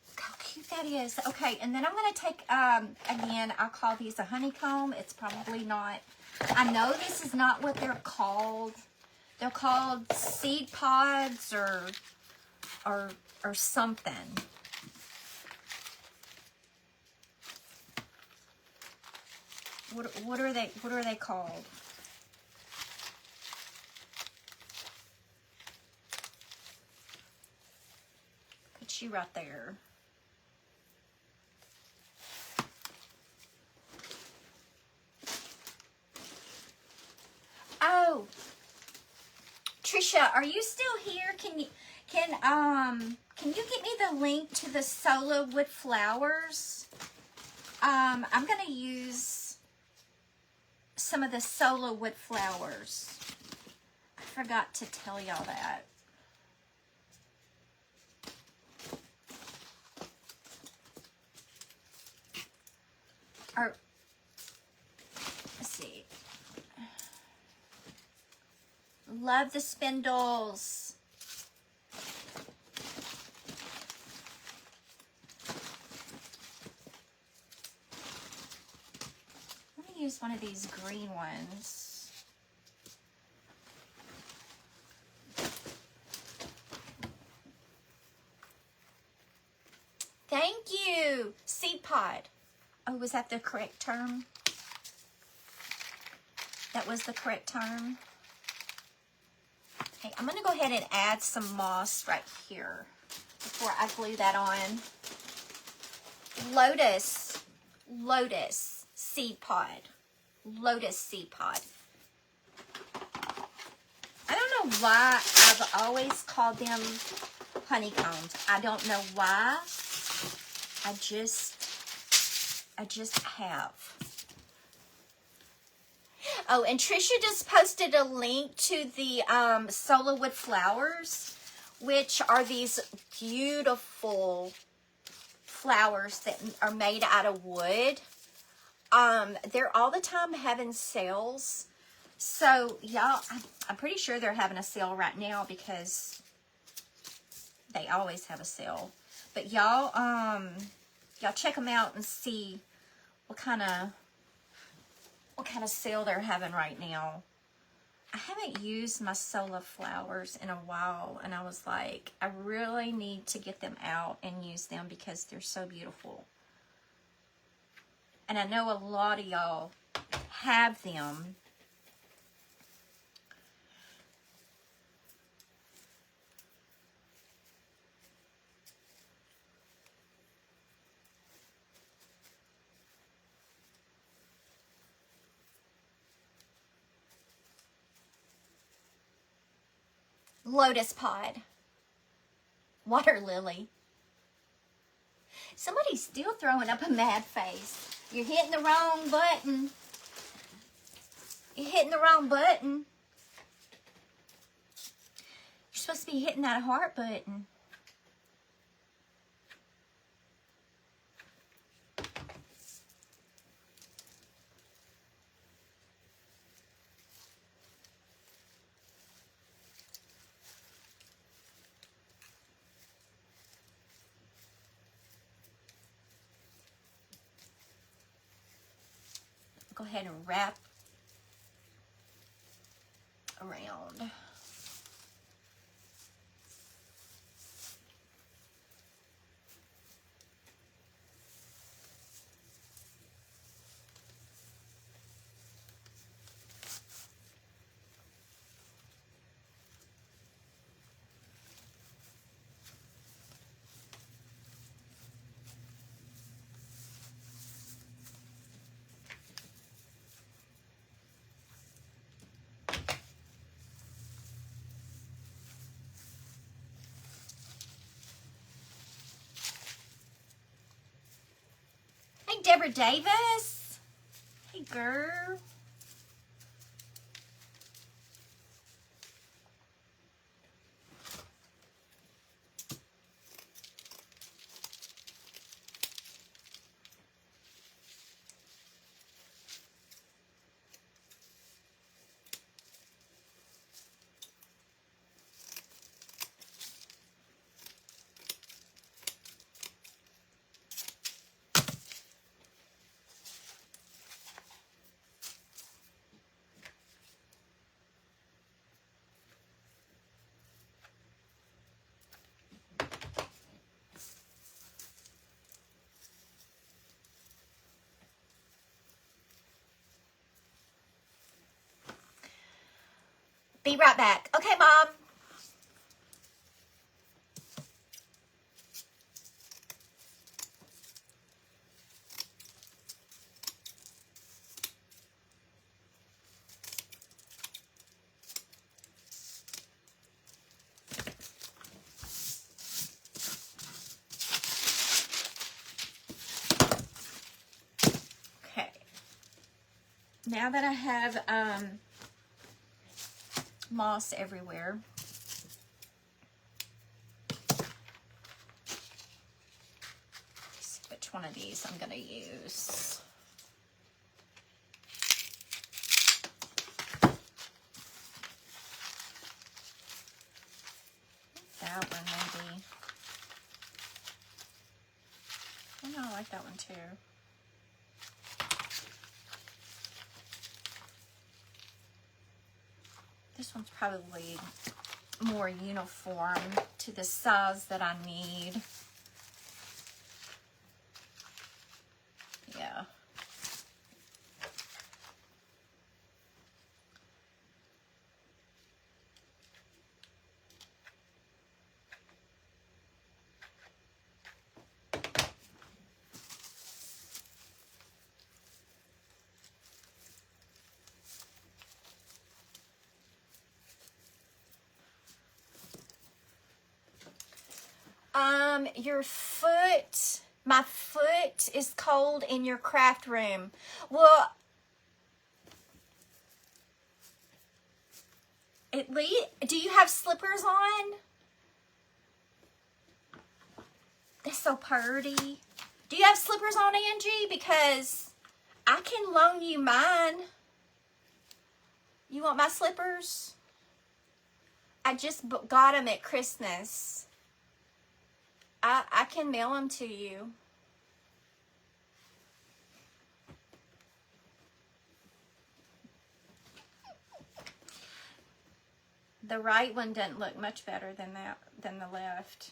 Look how cute that is. Okay, and then I'm going to take, again, I'll call these a honeycomb. It's probably not. I know this is not what they're called. They're called seed pods or something. What are they called? Put you right there. Oh, Trisha, are you still here? Can you get me the link to the Solo Wood Flowers? I'm gonna use some of the Solo Wood Flowers. I forgot to tell y'all that. Or, let's see. Love the spindles. Let me use one of these green ones. Thank you. Seed pod. Oh, was that the correct term? That was the correct term. Okay, I'm going to go ahead and add some moss right here before I glue that on. Lotus seed pod. Lotus seed pod. I don't know why I've always called them honeycombs. I don't know why. I just have. Oh, and Trisha just posted a link to the Solo Wood Flowers, which are these beautiful flowers that are made out of wood. They're all the time having sales. So, y'all, I'm pretty sure they're having a sale right now because they always have a sale. But y'all, y'all check them out and see what kind of sale they're having right now. I haven't used my Solo flowers in a while, and I was like, I really need to get them out and use them because they're so beautiful. And I know a lot of y'all have them. Lotus pod. Water lily. Somebody's still throwing up a mad face. You're hitting the wrong button. You're hitting the wrong button. You're supposed to be hitting that heart button. Go ahead and wrap around. Hey, Deborah Davis. Hey, girl. Be right back. Okay, Mom. Okay. Now that I have moss everywhere, see which one of these I'm going to use. That one maybe. Oh no, I like that one too. This one's probably more uniform to the size that I need. Yeah. Your foot, my foot is cold in your craft room. Well, at least, do you have slippers on? They're so pretty. Do you have slippers on, Angie? Because I can loan you mine. You want my slippers? I just got them at Christmas. I can mail them to you. The right one doesn't look much better than the left.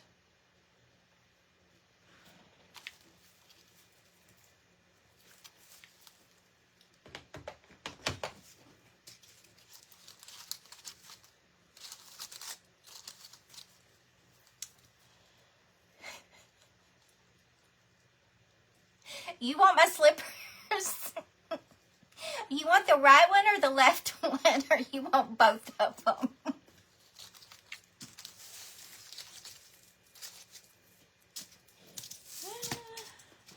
You want my slippers? You want the right one or the left one, or you want both of them?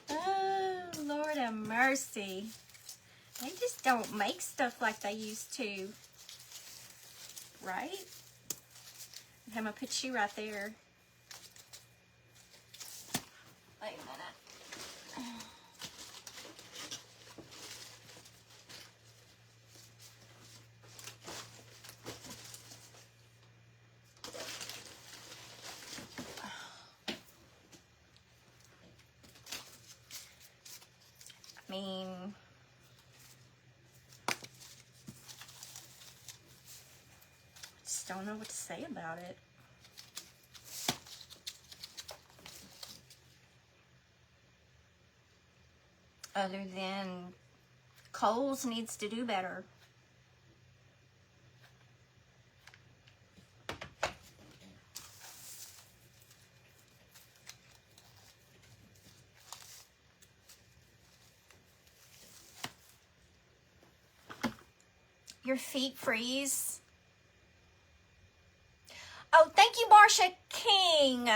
Oh, Lord have mercy. They just don't make stuff like they used to. Right? I'm going to put you right there. Wait a minute. I mean, I just don't know what to say about it. Other than Kohl's needs to do better. Your feet freeze. Oh, thank you, Marcia King.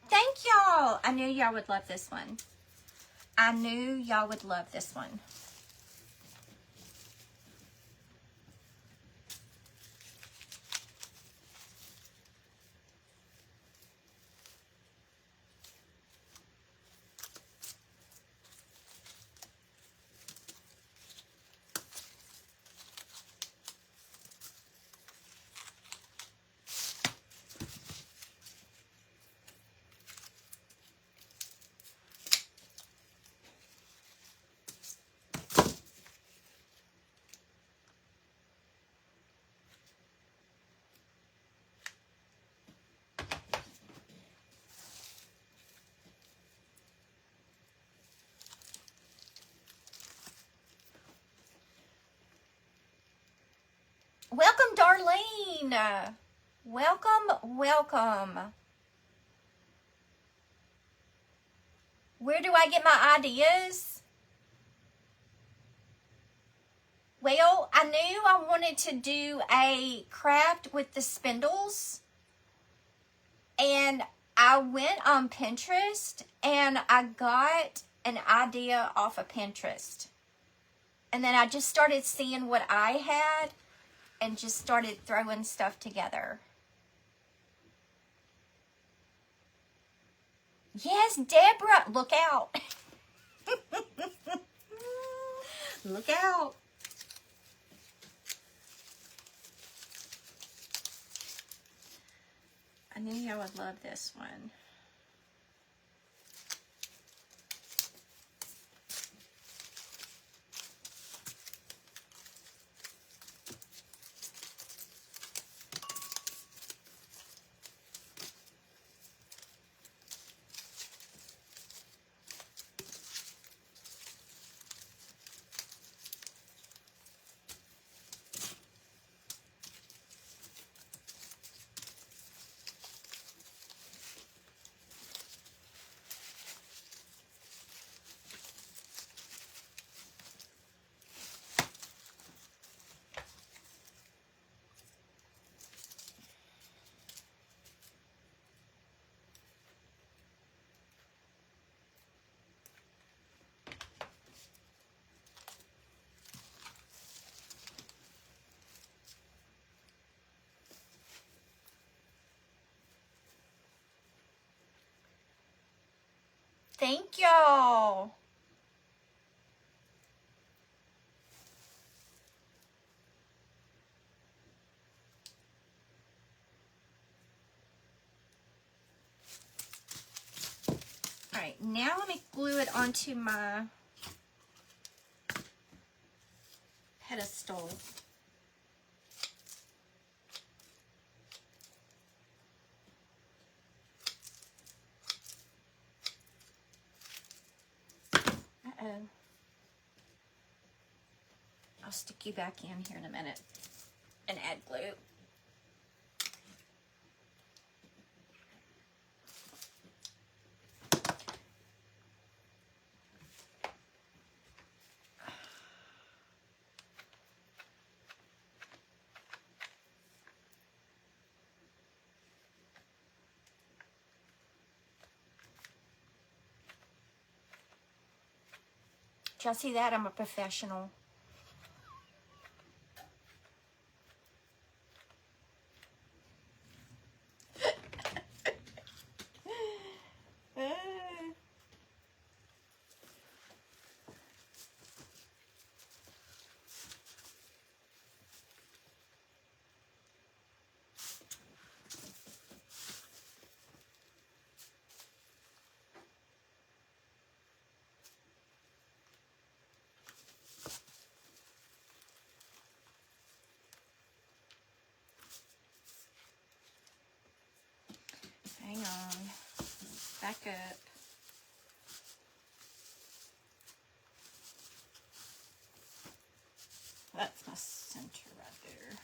Thank y'all. I knew y'all would love this one. I knew y'all would love this one. Charlene. Welcome, welcome. Where do I get my ideas? Well, I knew I wanted to do a craft with the spindles, and I went on Pinterest and I got an idea off of Pinterest. And then I just started seeing what I had and just started throwing stuff together. Yes, Deborah, look out. Look out. I knew I would love this one. Thank y'all. All right, now let me glue it onto my pedestal. I'll stick you back in here in a minute and add glue. Did y'all see that? I'm a professional. Hang on. Back up. That's my center right there.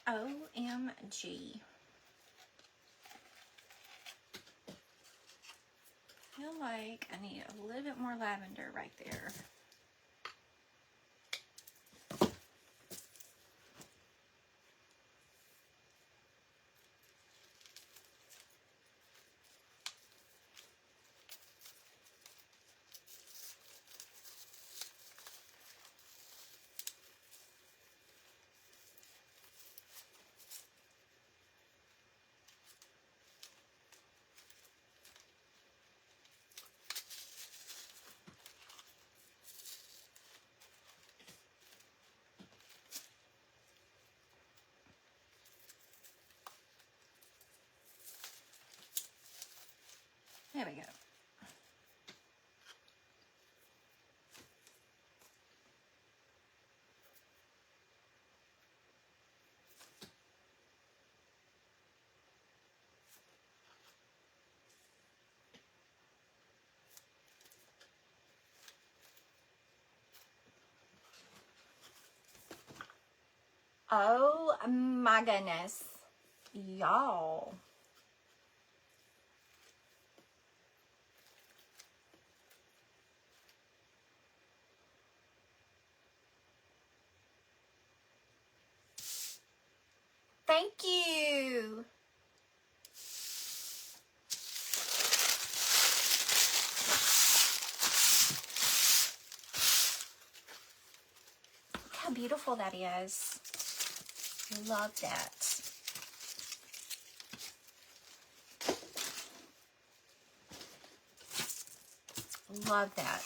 OMG. I feel like I need a little bit more lavender right there. Oh my goodness. Y'all. Thank you. Look how beautiful that is. Love that. Love that.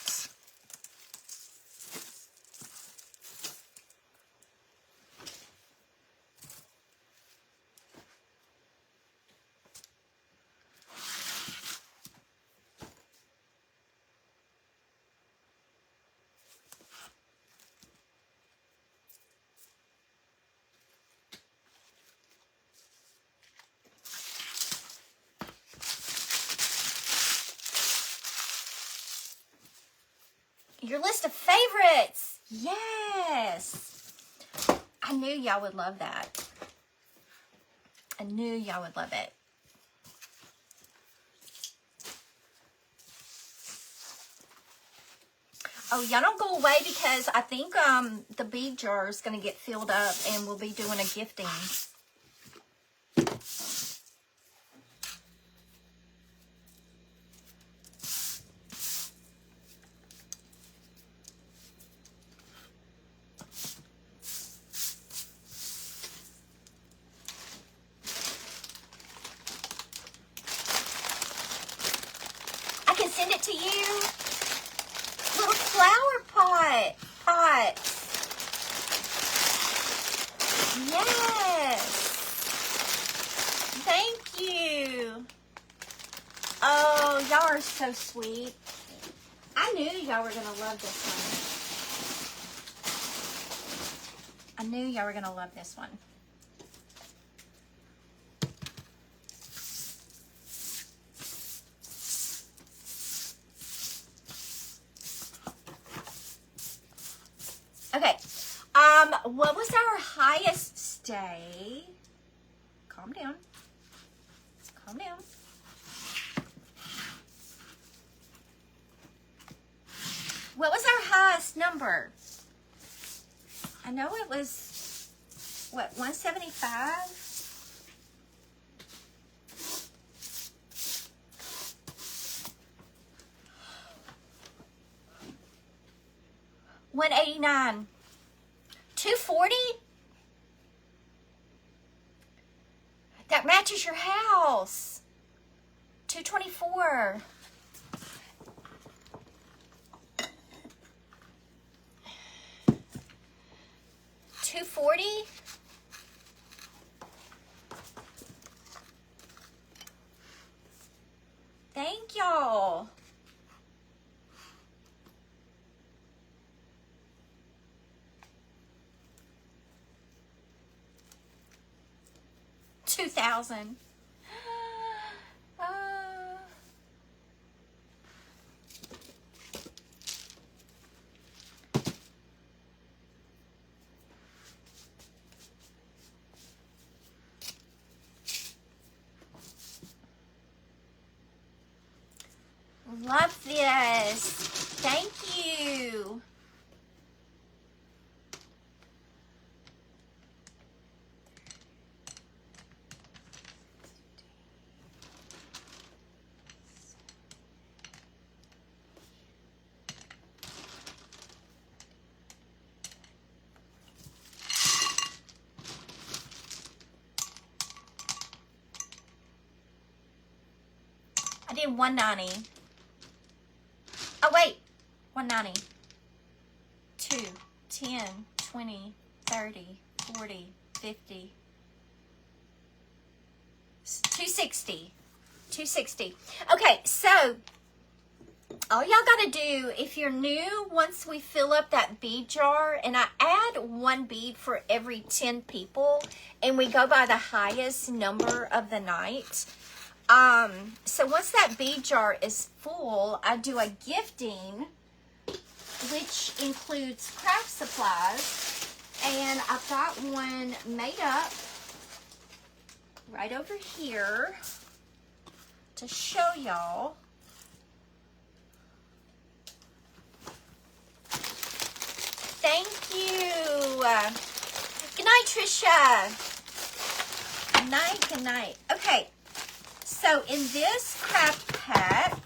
Your list of favorites. Yes. I knew y'all would love that. I knew y'all would love it. Oh, y'all don't go away because I think the bead jar is going to get filled up and we'll be doing a gifting. I can send it to you. Little flower pots. Yes. Thank you. Oh, y'all are so sweet. I knew y'all were going to love this one. I knew y'all were going to love this one. Okay, what was our highest stay? Calm down. Calm down. What was our highest number? I know it was, what, 175? $189. $240? That matches your house. $224. $240? Thank y'all. $2,000. Love this. Thank you. I did 190. Oh, wait. 190. 2, 10, 20, 30, 40, 50. 260. 260. Okay, so all y'all got to do, if you're new, once we fill up that bead jar, and I add one bead for every 10 people, and we go by the highest number of the night. So once that bead jar is full, I do a gifting, which includes craft supplies, And I've got one made up right over here to show y'all. Thank you. Good night, Trisha. Good night, good night. Okay, so in this craft pack,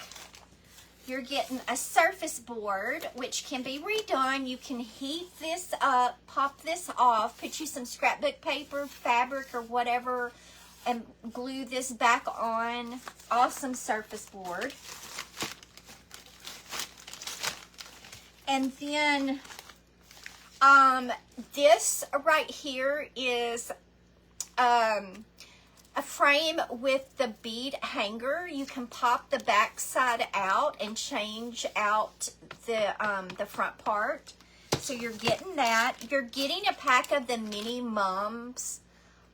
you're getting a surface board, which can be redone. You can heat this up, pop this off, put you some scrapbook paper, fabric, or whatever, and glue this back on. Awesome surface board. And then this right here is a frame with the bead hanger. You can pop the back side out and change out the front part. So you're getting that. You're getting a pack of the mini mums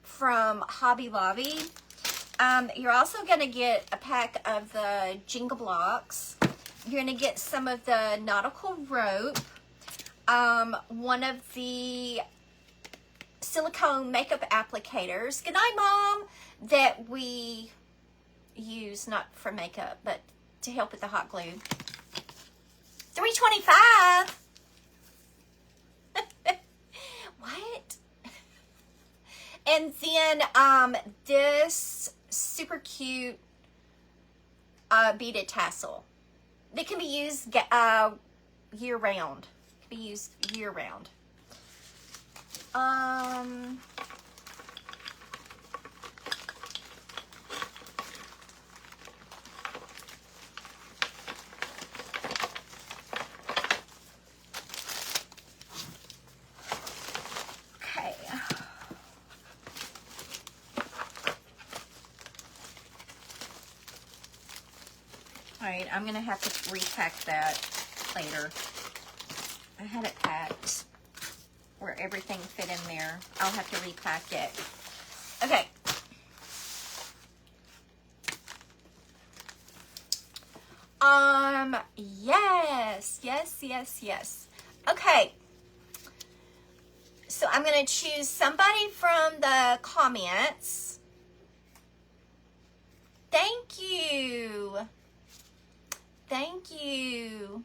from Hobby Lobby. You're also going to get a pack of the Jingle Blocks. You're going to get some of the nautical rope. One of the silicone makeup applicators. Good night, Mom. That we use not for makeup, but to help with the hot glue. $3.25. What? And then this super cute beaded tassel. They can be used year round. Can be used year round. Okay. All right, I'm gonna have to repack that later. I had it packed where everything fit in there. I'll have to repack it. Okay. Yes. Okay. So I'm going to choose somebody from the comments. Thank you. Thank you.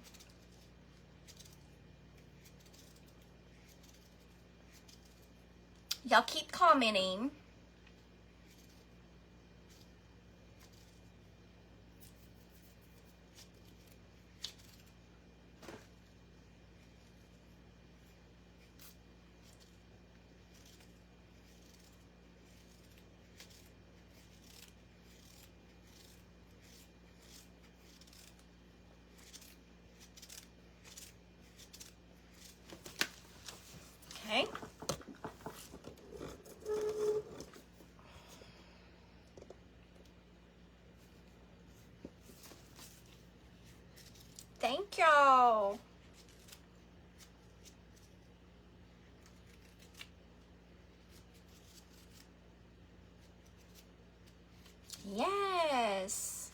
Y'all keep commenting. Okay. Thank y'all. Yes.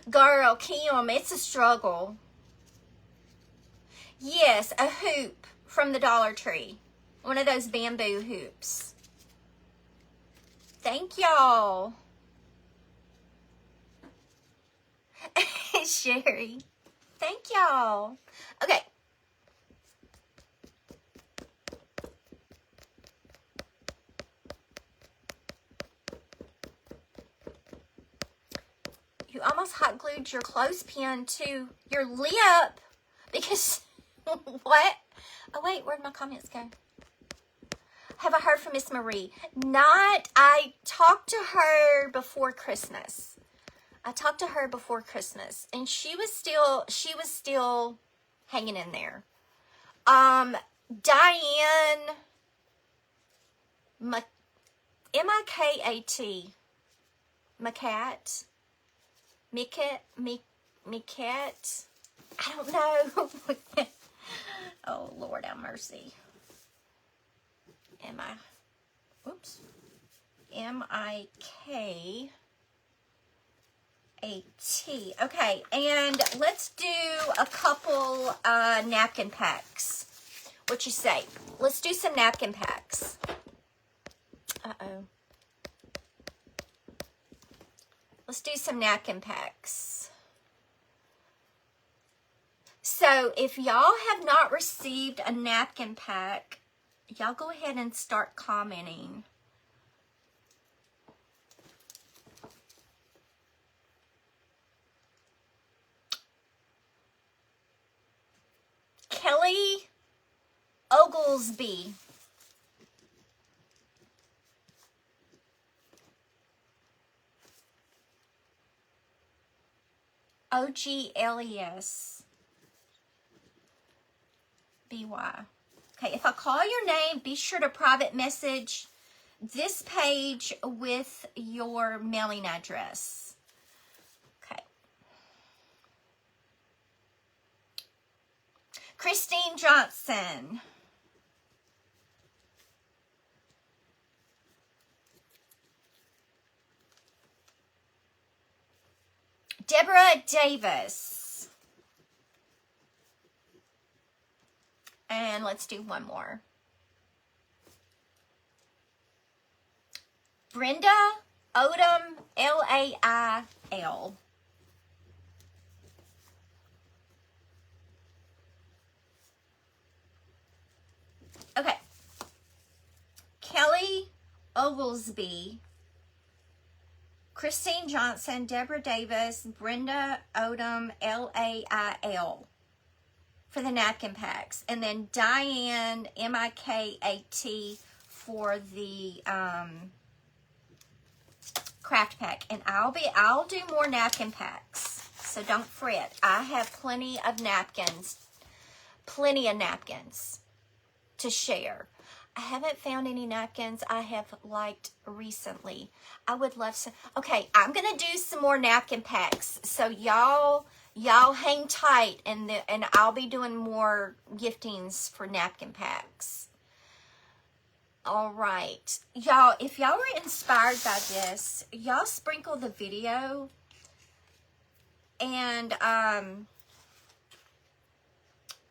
Girl, Kim, it's a struggle. Yes, a hoop from the Dollar Tree. One of those bamboo hoops. Thank y'all. Sherry. Thank y'all. Okay. You almost hot glued your clothespin to your lip because what? Oh wait, where'd my comments go? Have I heard from Miss Marie? Not. I talked to her before Christmas. And she was still hanging in there. Diane M-I-K-A-T. Mikat. I don't know. Oh, Lord have mercy. M-I-K-A-T. Okay, and let's do a couple napkin packs. What you say? Let's do some napkin packs. Uh-oh. Let's do some napkin packs. So if y'all have not received a napkin pack, y'all go ahead and start commenting. Kelly Oglesby. OGLES. BY. Okay, if I call your name, be sure to private message this page with your mailing address. Okay. Christine Johnson. Deborah Davis. And let's do one more. Brenda Odom, Lail. Okay. Kelly Oglesby, Christine Johnson, Deborah Davis, Brenda Odom, Lail for the napkin packs. And then Diane, Mikat, for the craft pack. And I'll do more napkin packs. So don't fret. I have plenty of napkins to share. I haven't found any napkins I have liked recently. I would love some. Okay, I'm gonna do some more napkin packs. So y'all hang tight, and I'll be doing more giftings for napkin packs. All right, y'all. If y'all were inspired by this, y'all sprinkle the video, and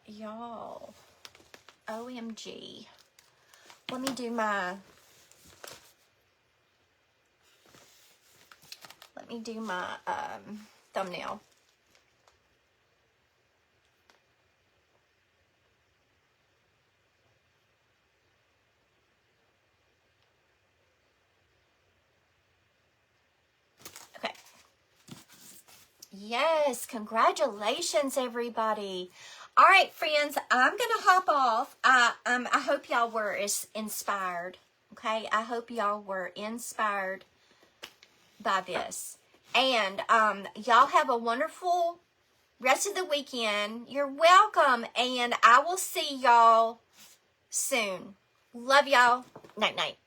y'all, OMG. Let me do my thumbnail. Okay. Yes, congratulations, everybody. All right, friends, I'm going to hop off. I hope y'all were inspired, okay? I hope y'all were inspired by this. And y'all have a wonderful rest of the weekend. You're welcome, and I will see y'all soon. Love y'all. Night-night.